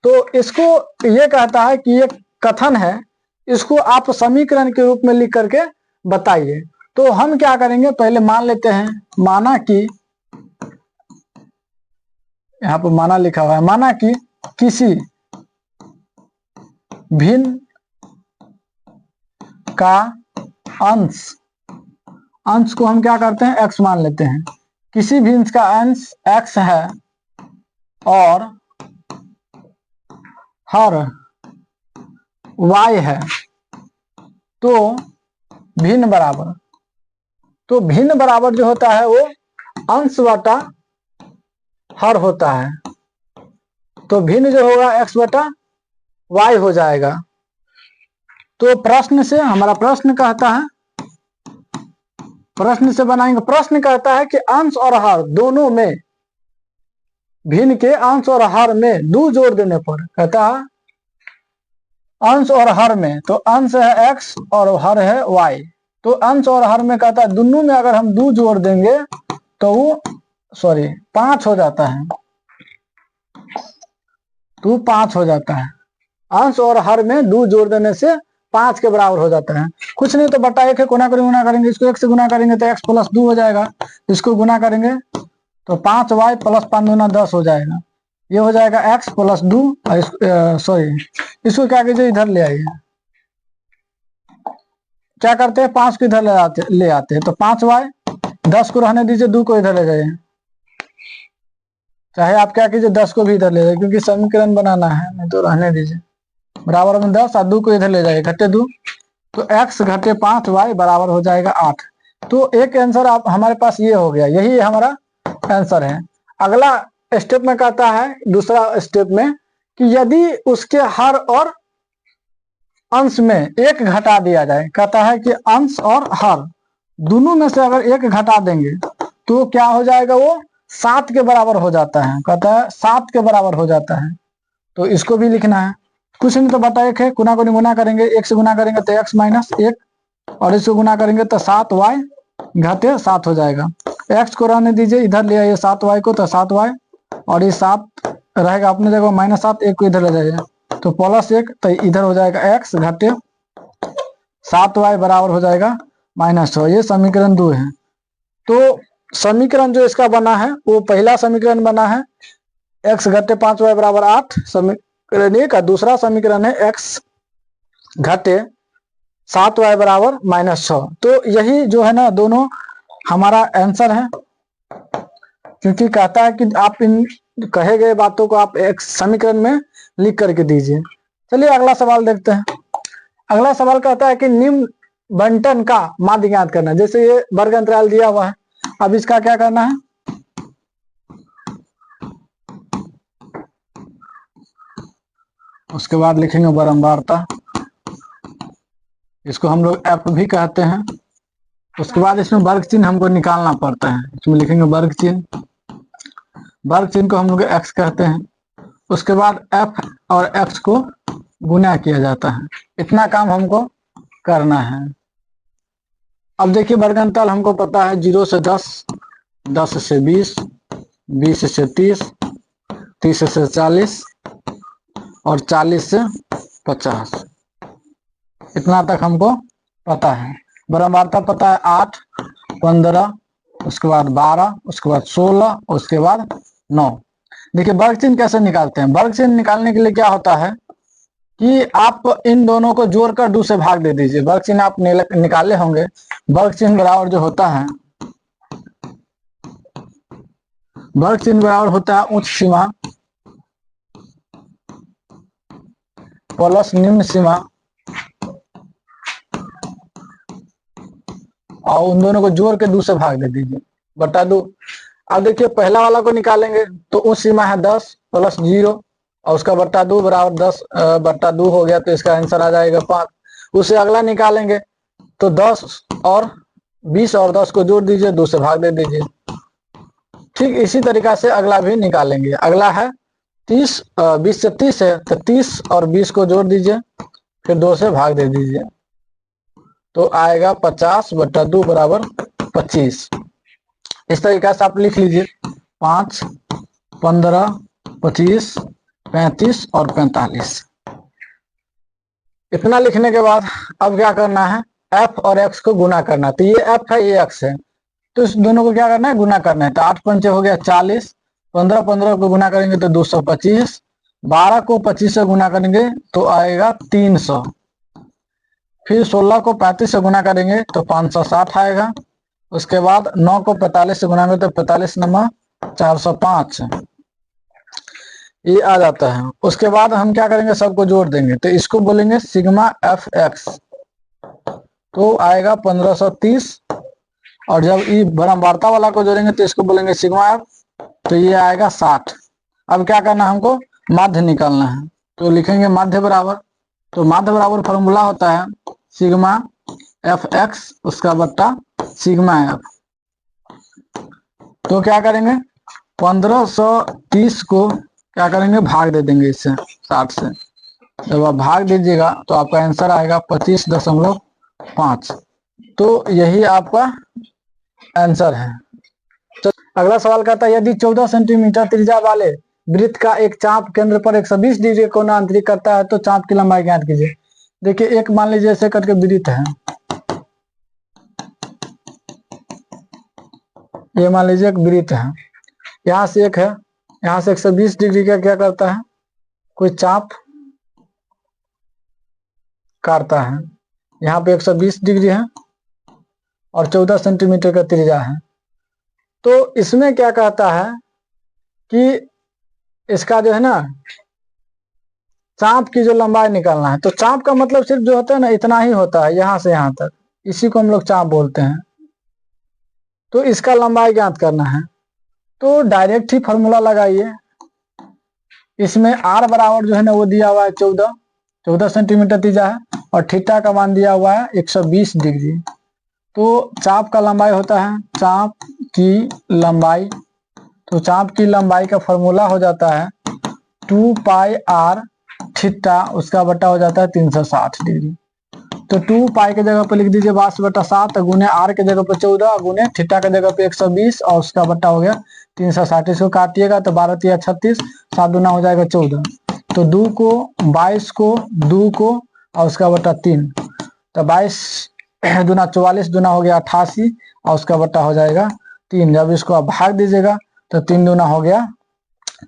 [SPEAKER 1] तो इसको ये कहता है कि ये कथन है, इसको आप समीकरण के रूप में लिख करके बताइए। तो हम क्या करेंगे, पहले मान लेते हैं, माना कि यहाँ पर माना लिखा हुआ है, माना कि किसी भिन्न का अंश, अंश को हम क्या करते हैं x मान लेते हैं, किसी भी अंश का अंश x है और हर y है, तो भिन्न बराबर, तो भिन्न बराबर जो होता है वो अंश बटा हर होता है, तो भिन्न जो होगा x बटा y हो जाएगा। तो प्रश्न से हमारा प्रश्न कहता है, प्रश्न से बनाएंगे, प्रश्न कहता है कि अंश और हर दोनों में, भिन्न के अंश और हर में 2 जोड़ देने पर, कहता है अंश और हर में, तो अंश है x और हर है y, तो अंश और हर में कहता है दोनों में अगर हम 2 जोड़ देंगे तो वो 5 हो जाता है, तो 5 हो जाता है। अंश और हर में 2 जोड़ देने से 5 के बराबर हो जाता है। कुछ नहीं तो बटा 1 है, गुना करेंगे, इसको 1 से गुना करेंगे तो x प्लस 2 हो जाएगा, इसको गुना करेंगे तो 5y प्लस 5 दूना 10 हो जाएगा, ये हो जाएगा x प्लस 2, इसको क्या कीजिए इधर ले आइए, क्या करते हैं 5 को इधर ले आते हैं, तो 5y, 10 को रहने दीजिए, 2 को इधर ले जाइए, चाहे आप क्या कीजिए 10 को भी इधर ले जाइए, क्योंकि समीकरण बनाना है, नहीं तो रहने दीजिए, बराबर में 10 और 2 को इधर ले जाइए, घटे 2, तो x घटे 5y बराबर हो जाएगा 8। तो एक आंसर आप हमारे पास ये हो गया, यही हमारा आंसर है। अगला स्टेप में कहता है, दूसरा स्टेप में, कि यदि उसके हर और अंश में 1 घटा दिया जाए, कहता है कि अंश और हर दोनों में से अगर 1 घटा देंगे तो क्या हो जाएगा, वो 7 के बराबर हो जाता है, कहता है 7 के बराबर हो जाता है, तो इसको भी लिखना है। कुछ नहीं तो बटा 1 है, गुना को गुना करेंगे, 1 से गुना करेंगे तो x माइनस 1, और इसको गुना करेंगे तो 7y घटे 7 हो जाएगा, x को रहने दीजिए, इधर ले आइए 7y को, तो 7y, और ये 7 रहेगा अपने जगह -7, 1 को इधर ले जाइए तो प्लस 1, तो इधर हो जाएगा x घटे 7y बराबर हो जाएगा -6। ये समीकरण 2 है। तो समीकरण जो इसका बना है वो पहला समीकरण बना है x घटे 5y बराबर 8, समीकरण 1 का। दूसरा समीकरण है x घटे 7y बराबर -6। तो यही जो है ना दोनों हमारा आंसर है, क्योंकि कहता है कि आप इन कहे गए बातों को आप एक समीकरण में लिख करके दीजिए। चलिए अगला सवाल देखते हैं। अगला सवाल कहता है कि निम्न बंटन का माध्य ज्ञात करना। जैसे ये वर्ग अंतराल दिया हुआ है, अब इसका क्या करना है, उसके बाद लिखेंगे बारंबारता, इसको हम लोग एफ भी कहते हैं। उसके बाद इसमें वर्ग चिन्ह हमको निकालना पड़ता है, इसमें लिखेंगे वर्ग चिन्ह, वर्ग चिन्ह को हम लोग एक्स कहते हैं। उसके बाद एफ और एक्स को गुना किया जाता है। इतना काम हमको करना है। अब देखिए वर्गंतल हमको पता है 0 से 10, 10 से 20, 20 से 30, 30 से 40 और 40 से 50। इतना तक हमको पता है। बराबरता पता है 8, 15, उसके बाद 12, उसके बाद 16, उसके बाद 9। देखिए वर्ग चिन्ह कैसे निकालते हैं। वर्ग चिन्ह निकालने के लिए क्या होता है कि आप इन दोनों को जोड़कर 2 से भाग दे दीजिए। वर्ग चिन्ह आप निकाले होंगे। वर्ग चिन्ह बराबर जो होता है, वर्ग चिन्ह बराबर होता है उच्च सीमा प्लस निम्न सीमा, और उन दोनों को जोड़ के 2 से भाग दे दीजिए, बटा 2। अब देखिए पहला वाला को निकालेंगे तो उच्च सीमा है 10 प्लस 0 और उसका बट्टा 2 बराबर 10 बट्टा 2 हो गया, तो इसका आंसर आ जाएगा 5। उससे अगला निकालेंगे तो 10 और 20 और 10 को जोड़ दीजिए, 2 से भाग दे दीजिए। ठीक इसी तरीका से अगला भी निकालेंगे। अगला है 30, 20 से 30 है तो 30 और 20 को जोड़ दीजिए, फिर 2 से भाग दे दीजिए, तो आएगा 50 बट्टा 2 बराबर 25। इस तरीके से आप लिख लीजिए 5, 15, 25, 35 और 45। इतना लिखने के बाद अब क्या करना है, एफ और एक्स को गुना करना है। तो ये एफ है, ये एक्स है, तो इस दोनों को क्या करना है, गुना करना है। तो 8 पंचे हो गया 40, 15 15 को गुना करेंगे तो 225, 12 को 25 से गुना करेंगे तो आएगा 300, फिर 16 को 35 से गुना करेंगे तो 560 आएगा। उसके बाद 9 को 45 से गुना करेंगे तो 45 नंबर 405, ये आ जाता है। उसके बाद हम क्या करेंगे, सबको जोड़ देंगे, तो इसको बोलेंगे सिग्मा एफ एक्स, तो आएगा 1530। और जब ये बराबरता वाला को जोड़ेंगे तो इसको बोलेंगे सिग्मा एफ, तो ये आएगा 60। अब क्या करना है, हमको माध्य निकालना है, तो लिखेंगे माध्य बराबर, तो माध्य बराबर फॉर्मूला होता है सिग्मा एफ एक्स उसका बट्टा सिग्मा एफ। तो क्या करेंगे, 1530 को क्या करेंगे, भाग दे देंगे इससे 60 से। जब आप भाग दीजिएगा तो आपका आंसर आएगा 25.5। तो यही आपका आंसर है। तो अगला सवाल कहता है यदि 14 सेंटीमीटर त्रिज्या वाले वृत्त का एक चाप केंद्र पर 120 डिग्री कोण आंतरिक करता है तो चाप की लंबाई ज्ञात कीजिए। देखिए एक मान लीजिए ऐसे करके वृत्त है, ये मान लीजिए एक वृत्त है, यहाँ से एक है, यहाँ से 120 डिग्री का क्या करता है, कोई चाप काटता है। यहाँ पे 120 डिग्री है और 14 सेंटीमीटर का त्रिज्या है। तो इसमें क्या कहता है कि इसका जो है ना चाप की जो लंबाई निकालना है। तो चाप का मतलब सिर्फ जो होता है ना इतना ही होता है, यहाँ से यहाँ तक, इसी को हम लोग चाप बोलते हैं। तो इसका लंबाई ज्ञात करना है, तो डायरेक्ट ही फॉर्मूला लगाइए। इसमें आर बराबर जो है ना वो दिया हुआ है 14 सेंटीमीटर त्रिज्या है, और थीटा का मान दिया हुआ है 120 डिग्री। तो चाप का लंबाई होता है चाप की लंबाई, तो चाप की लंबाई का फॉर्मूला हो जाता है 2 पाई आर थीटा, उसका बटा हो जाता है 360 डिग्री। तो 2 पाई के जगह पे लिख दीजिए 22/7 गुने आर के जगह पे 14 गुने थीटा के जगह पे 120 और उसका बट्टा हो गया 360। इसको काटिएगा तो 12 तिया 36, 7 दूना हो जाएगा 14, तो 2 को 22 को 2 को और उसका बट्टा 3, तो 22 दूना 44 दूना हो गया 88 और उसका बट्टा हो जाएगा 3। जब इसको आप भाग दीजिएगा तो 3 दूना हो गया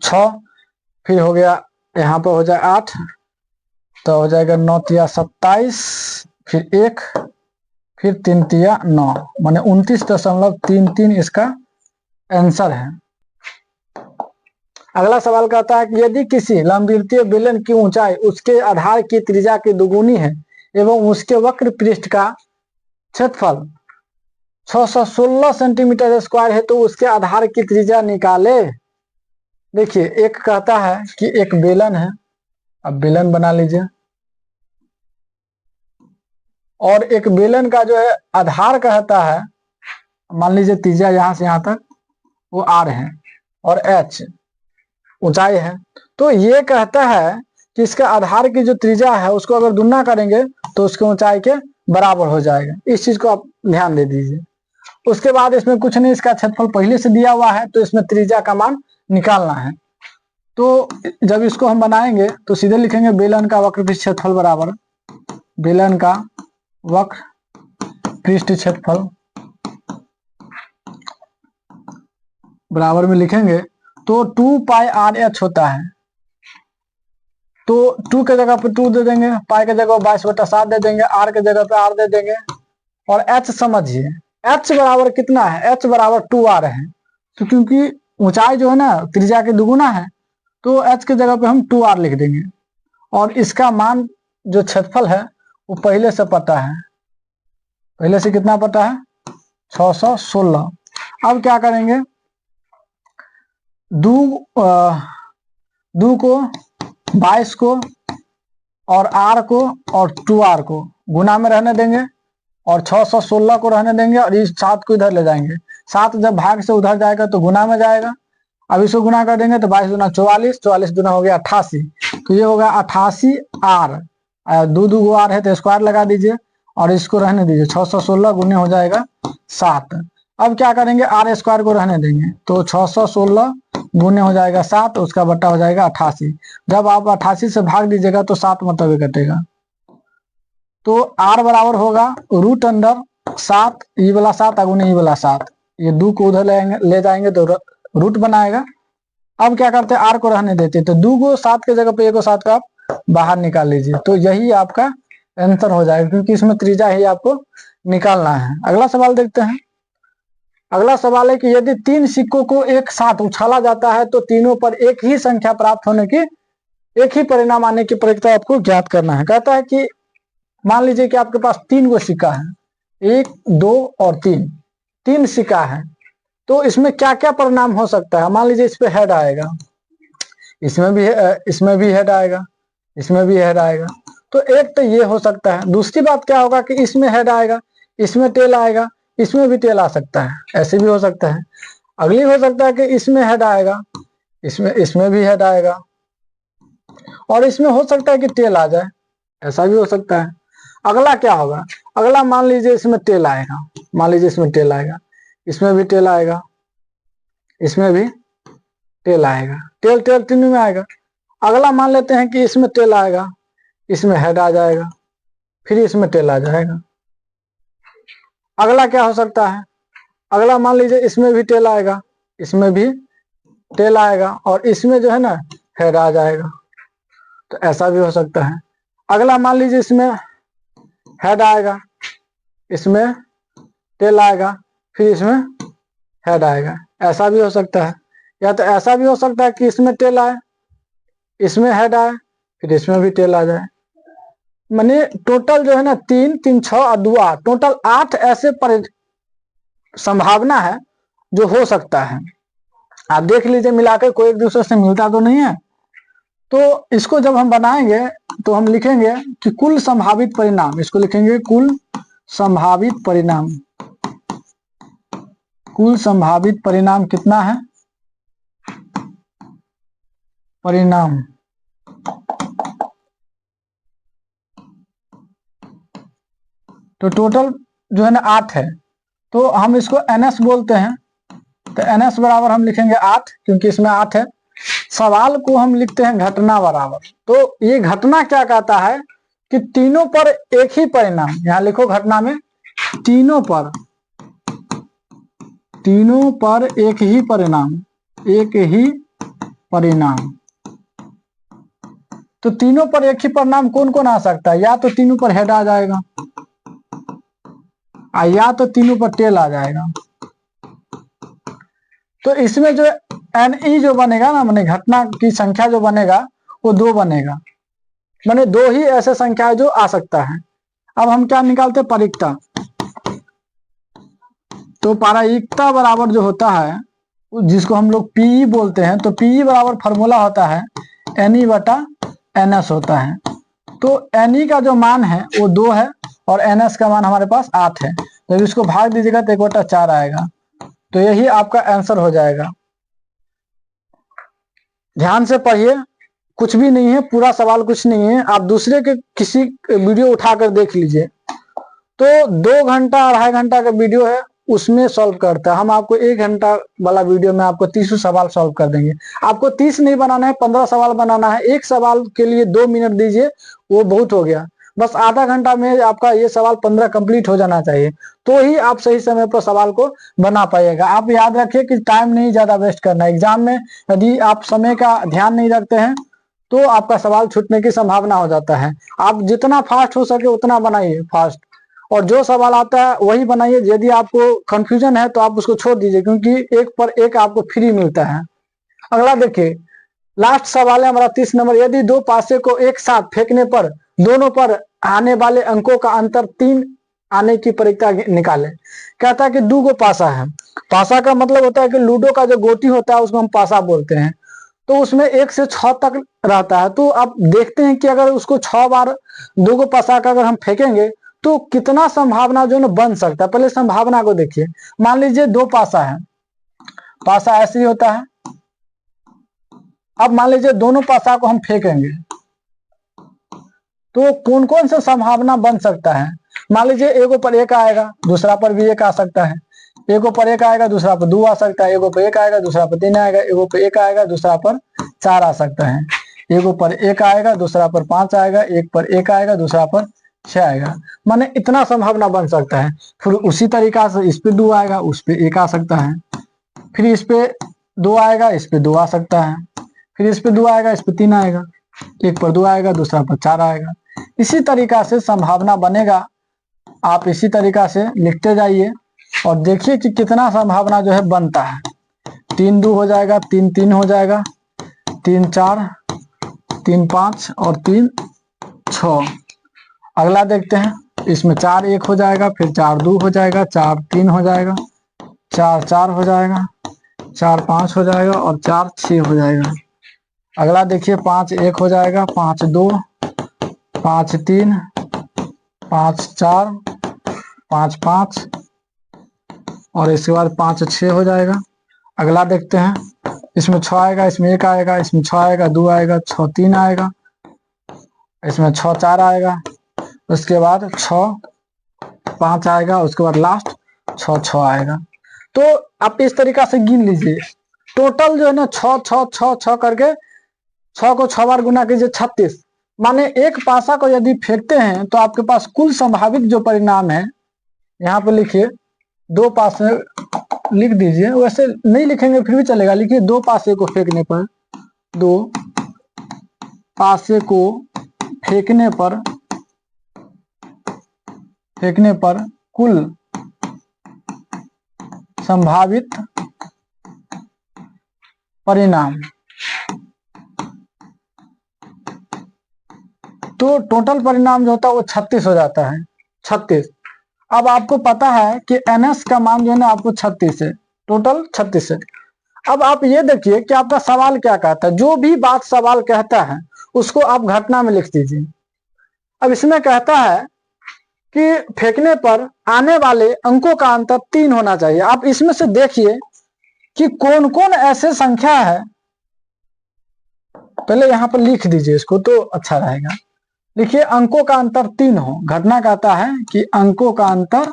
[SPEAKER 1] 6, फिर हो गया यहाँ पर हो जाए 8, तो हो जाएगा 9 तिया 27, फिर 1, फिर 3 तिया 9, माने 29.33 इसका आंसर है। अगला सवाल कहता है कि यदि किसी लंबवृत्तीय बेलन की ऊंचाई उसके आधार की त्रिज्या की दुगुनी है एवं उसके वक्र पृष्ठ का क्षेत्रफल 616 सेंटीमीटर स्क्वायर है तो उसके आधार की त्रिज्या निकाले। देखिए एक कहता है कि एक बेलन है, अब बेलन बना लीजिए, और एक बेलन का जो है आधार कहता है, मान लीजिए त्रिज्या यहाँ से यहाँ तक वो आर है, और h ऊंचाई है। तो ये कहता है कि इसका आधार की जो त्रिज्या है उसको अगर दुगना करेंगे तो उसके ऊंचाई के बराबर हो जाएगा। इस चीज को आप ध्यान दे दीजिए। उसके बाद इसमें कुछ नहीं, इसका क्षेत्रफल पहले से दिया हुआ है तो इसमें त्रिज्या का मान निकालना है। तो जब इसको हम बनाएंगे तो सीधे लिखेंगे बेलन का वक्र पृष्ठ क्षेत्रफल बराबर बेलन का वक्र पृष्ठ क्षेत्रफल बराबर में लिखेंगे तो 2 पाई आर एच होता है। तो 2 के जगह पे 2 दे देंगे, पाई के जगह 22/7 दे देंगे, आर के जगह पे आर दे देंगे। और एच समझिए, एच बराबर कितना है, एच बराबर 2r है। तो क्योंकि ऊंचाई जो है ना त्रिज्या के दुगुना है तो एच के जगह पे हम 2r लिख देंगे। और इसका मान जो क्षेत्रफल है वो पहले से पता है, पहले से कितना पता है 616। अब क्या करेंगे, दो को 22 को और r को और 2r को गुना में रहने देंगे और 616 को रहने देंगे और इस 7 को इधर ले जाएंगे। 7 जब भाग से उधर जाएगा तो गुना में जाएगा। अब इसको गुना कर देंगे तो 22 दूना 44, 44 दूना हो गया 88। तो ये होगा 88r, 2 r है तो स्क्वायर लगा दीजिए और इसको रहने दीजिए। 616 गुने हो जाएगा 7। अब क्या करेंगे, आर स्क्वायर को रहने देंगे तो 616 गुने हो जाएगा 7, उसका बट्टा हो जाएगा 88। जब आप 88 से भाग दीजिएगा तो 7 मतलब कटेगा। तो r बराबर होगा √7, ये वाला 7 गुने ये वाला 7, ये 2 को उधर ले जाएंगे तो रूट बनाएगा। अब क्या करते हैं, r को रहने देते तो 2 को 7 के जगह पे 1 को 7 का आप बाहर निकाल लीजिए। तो यही आपका आंसर हो जाएगा क्योंकि इसमें त्रिज्या ही आपको निकालना है। अगला सवाल देखते हैं। अगला सवाल है कि यदि 3 सिक्कों को एक साथ उछाला जाता है तो तीनों पर एक ही संख्या प्राप्त होने की, एक ही परिणाम आने की प्रक्रिया आपको ज्ञात करना है। कहता है कि मान लीजिए कि आपके पास 3 गो सिक्का है, 1, 2 और 3 सिक्का है। तो इसमें क्या क्या परिणाम हो सकता है। मान लीजिए इस पे हेड आएगा, इसमें भी हेड आएगा, इसमें भी हेड आएगा। तो एक तो ये हो सकता है। दूसरी बात क्या होगा कि इसमें हेड आएगा, इसमें टेल आएगा, इसमें भी टेल आ सकता है, ऐसे भी हो सकता है। अगली हो सकता है कि इसमें हेड आएगा, इसमें भी हेड आएगा और इसमें हो सकता है कि टेल आ जाए, ऐसा भी हो सकता है। अगला क्या होगा, अगला मान लीजिए इसमें टेल आएगा, मान लीजिए इसमें टेल आएगा, इसमें भी टेल आएगा, इसमें भी टेल आएगा, टेल तीनों में आएगा। अगला मान लेते हैं कि इसमें टेल आएगा, इसमें हेड आ जाएगा, फिर इसमें टेल आ जाएगा। अगला क्या हो सकता है, अगला मान लीजिए इसमें भी टेल आएगा, इसमें भी टेल आएगा और इसमें जो है ना हेड आ जाएगा, तो ऐसा भी हो सकता है। अगला मान लीजिए इसमें हेड आएगा, इसमें टेल आएगा, फिर इसमें हेड आएगा, ऐसा भी हो सकता है। या तो ऐसा भी हो सकता है कि इसमें टेल आए, इसमें हेड आए, फिर इसमें भी टेल आ जाए। माने टोटल जो है ना 3, 3, 6 और 2 8, टोटल 8 ऐसे संभावना है जो हो सकता है। आप देख लीजिए मिलाकर कोई एक दूसरे से मिलता तो नहीं है। तो इसको जब हम बनाएंगे तो हम लिखेंगे कि कुल संभावित परिणाम, इसको लिखेंगे कुल संभावित परिणाम। कुल संभावित परिणाम कितना है, परिणाम तो टोटल जो है ना 8 है, तो हम इसको NS बोलते हैं। तो NS बराबर हम लिखेंगे 8 क्योंकि इसमें 8 है। सवाल को हम लिखते हैं घटना बराबर। तो ये घटना क्या कहता है कि तीनों पर एक ही परिणाम, यहां लिखो घटना में तीनों पर एक ही परिणाम, एक ही परिणाम। तो तीनों पर एक ही परिणाम कौन कौन आ सकता है, या तो तीनों पर हेड आ जाएगा, या तो तीनों पर टेल आ जाएगा। तो इसमें जो NE जो बनेगा ना, माने घटना की संख्या जो बनेगा वो 2 बनेगा, माने 2 ही ऐसे संख्या जो आ सकता है। अब हम क्या निकालते हैं, पारयिकता। तो पारयिकता बराबर जो होता है जिसको हम लोग PE बोलते हैं, तो PE बराबर फॉर्मूला होता है NE/NS होता है। तो NE का जो मान है वो 2 है और NS का मान हमारे पास 8 है। जब इसको भाग दीजिएगा तो 1/4 आएगा। तो यही आपका आंसर हो जाएगा। ध्यान से पढ़िए, कुछ भी नहीं है, पूरा सवाल कुछ नहीं है। आप दूसरे के किसी वीडियो उठाकर देख लीजिए, तो 2 घंटा 2.5 घंटा का वीडियो है, उसमें सॉल्व करता है। हम आपको 1 घंटा वाला वीडियो में आपको 30 सवाल सॉल्व कर देंगे। आपको 30 नहीं बनाना है, 15 सवाल बनाना है। एक सवाल के लिए 2 मिनट दीजिए, वो बहुत हो गया। बस आधा घंटा में आपका ये सवाल 15 कंप्लीट हो जाना चाहिए, तो ही आप सही समय पर सवाल को बना पाइएगा। आप याद रखिए कि टाइम नहीं ज्यादा वेस्ट करना है। एग्जाम में यदि आप समय का ध्यान नहीं रखते हैं तो आपका सवाल छूटने की संभावना हो जाता है। आप जितना फास्ट हो सके उतना बनाइए फास्ट, और जो सवाल आता है वही बनाइए। यदि आपको कंफ्यूजन है तो आप उसको छोड़ दीजिए, क्योंकि एक पर एक आपको फ्री मिलता है। अगला देखिए, लास्ट सवाल है हमारा 30 नंबर। यदि दो पासे को एक साथ फेंकने पर दोनों पर आने वाले अंकों का अंतर 3 आने की परीक्षा निकाले। कहता है कि 2 गो पासा है। पासा का मतलब होता है कि लूडो का जो गोटी होता है उसको हम पासा बोलते हैं। तो उसमें 1 से 6 तक रहता है। तो आप देखते हैं कि अगर उसको 6 बार 2 गो पासा का अगर हम फेंकेंगे तो कितना संभावना जो है बन सकता है। पहले संभावना को देखिए। मान लीजिए 2 पासा है, पासा ऐसे ही होता है। अब मान लीजिए दोनों पासा को हम फेंकेंगे तो कौन कौन सा संभावना बन सकता है। मान लीजिए एक पर 1 आएगा, दूसरा पर भी 1 आ सकता है। एक पर 1 आएगा, दूसरा पर 2 आ सकता है। एक पर 1 आएगा, दूसरा पर 3 आएगा। एक पर 1 आएगा, दूसरा पर 4 आ सकता है। एक पर 1 आएगा, दूसरा पर 5 आएगा। एक पर 1 आएगा, दूसरा पर 6 आएगा। माने इतना संभावना बन सकता है। फिर उसी तरीका से इस पे 2 आएगा, उस पे 1 आ सकता है। फिर इस पे 2 आएगा, इस पे 2 आ सकता है। फिर इस पे 2 आएगा, इस पे 3 आएगा। एक पर 2 आएगा, दूसरा पर 4 आएगा। इसी तरीका से संभावना बनेगा। आप इसी तरीका से लिखते जाइए और देखिए कि कितना संभावना जो है बनता है। 3 2 हो जाएगा, 3 3 हो जाएगा, 3 4, 3 5 और 3 6। अगला देखते हैं, इसमें 4 1 हो जाएगा, फिर 4 2 हो जाएगा, 4 3 हो जाएगा, 4 4 हो जाएगा, 4 5 हो जाएगा और 4 6 हो जाएगा। अगला देखिए, 5 1 हो जाएगा, 5 2, 5 3, 5 4, 5 5 और इसके बाद 5 6 हो जाएगा। अगला देखते हैं, इसमें 6 आएगा, इसमें 1 आएगा, इसमें 6 आएगा, 2 आएगा, 6 3 आएगा, इसमें 6 4 आएगा, उसके बाद 6 5 आएगा, उसके बाद लास्ट 6 6 आएगा। तो आप इस तरीका से गिन लीजिए। टोटल जो है ना 6 6 6 6 करके 6 को 6 बार गुना कीजिए, 36। माने एक पासा को यदि फेंकते हैं तो आपके पास कुल संभावित जो परिणाम है, यहाँ पे लिखिए 2 पासे लिख दीजिए। वैसे नहीं लिखेंगे फिर भी चलेगा, लिखिए 2 पासे को फेंकने पर, 2 पासे को फेंकने पर कुल संभावित परिणाम। तो टोटल परिणाम जो होता है वो 36 हो जाता है, 36। अब आपको पता है कि NS का मान जो है ना आपको 36 है, टोटल 36 है। अब आप ये देखिए कि आपका सवाल क्या कहता है। जो भी बात सवाल कहता है उसको आप घटना में लिख दीजिए। अब इसमें कहता है कि फेंकने पर आने वाले अंकों का अंतर 3 होना चाहिए। आप इसमें से देखिए कि कौन कौन ऐसे संख्या है। पहले यहाँ पर लिख दीजिए इसको तो अच्छा रहेगा। लिखिए अंकों का अंतर 3 हो। घटना कहता है कि अंकों का अंतर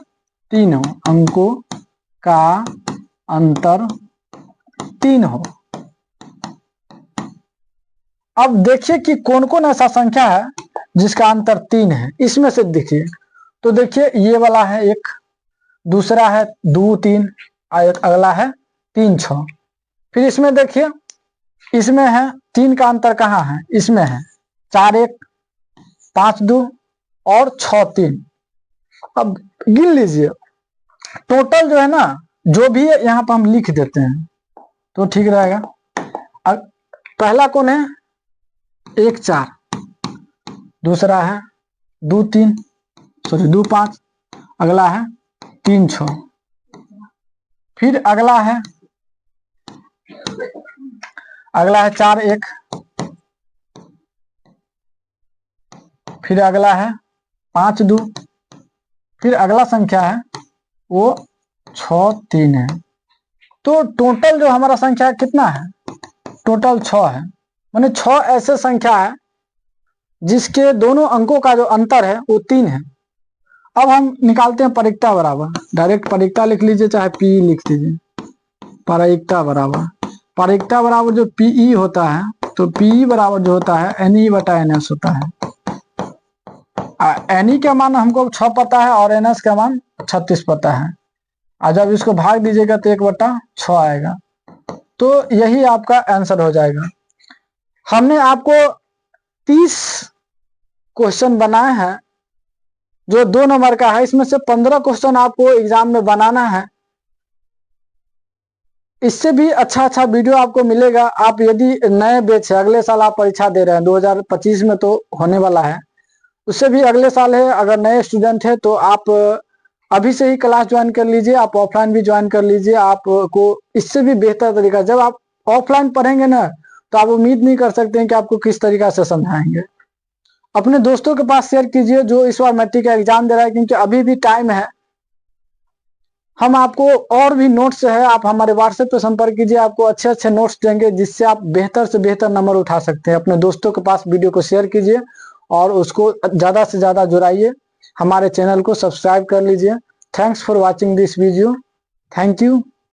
[SPEAKER 1] 3 हो, अंकों का अंतर 3 हो। अब देखिए कि कौन कौन ऐसा संख्या है जिसका अंतर 3 है। इसमें से देखिए, तो देखिए ये वाला है 1, दूसरा है 2 3, अगला है 3 6। फिर इसमें देखिए, इसमें है 3 का अंतर कहाँ है, इसमें है 4 1, 5 2 और 6 3। अब गिन लीजिए टोटल जो है ना, जो भी है यहाँ पर हम लिख देते हैं तो ठीक रहेगा। अब पहला कौन है, 1 4, दूसरा है 2 3, सॉरी 2 5, अगला है 3 6। फिर अगला है 4 1, फिर अगला है 5 2, फिर अगला संख्या है वो 6 3 है। तो टोटल जो हमारा संख्या कितना है, टोटल 6 है। माने 6 ऐसे संख्या है जिसके दोनों अंकों का जो अंतर है वो 3 है। अब हम निकालते हैं परिक्ता बराबर, डायरेक्ट परिक्ता लिख लीजिए चाहे पी लिख लीजिए। परिक्ता बराबर जो पीई होता है, तो पीई बराबर जो होता है एनई बटा एनएस होता है। एनई का मान हमको 6 पता है और एनएस का मान 36 पता है, और जब इसको भाग दीजिएगा तो 1/6 आएगा। तो यही आपका आंसर हो जाएगा। हमने आपको 30 क्वेश्चन बनाए हैं जो 2 नंबर का है, इसमें से 15 क्वेश्चन आपको एग्जाम में बनाना है। इससे भी अच्छा वीडियो आपको मिलेगा। आप यदि नए बैच है, अगले साल आप परीक्षा दे रहे हैं, 2025 में तो होने वाला है, उससे भी अगले साल है, अगर नए स्टूडेंट है तो आप अभी से ही क्लास ज्वाइन कर लीजिए, आप ऑफलाइन भी ज्वाइन कर लीजिए। आपको इससे भी बेहतर तरीका, जब आप ऑफलाइन पढ़ेंगे ना तो आप उम्मीद नहीं कर सकते हैं कि आपको किस तरीका से समझाएंगे। अपने दोस्तों के पास शेयर कीजिए जो इस बार मैट्रिक का एग्जाम दे रहा है, क्योंकि अभी भी टाइम है। हम आपको और भी नोट्स है, आप हमारे व्हाट्सएप पे संपर्क कीजिए, आपको अच्छे नोट्स देंगे जिससे आप बेहतर से बेहतर नंबर उठा सकते हैं। अपने दोस्तों के पास वीडियो को शेयर कीजिए और उसको ज़्यादा से ज़्यादा जुड़ाइए। हमारे चैनल को सब्सक्राइब कर लीजिए। Thanks for watching this video. Thank you.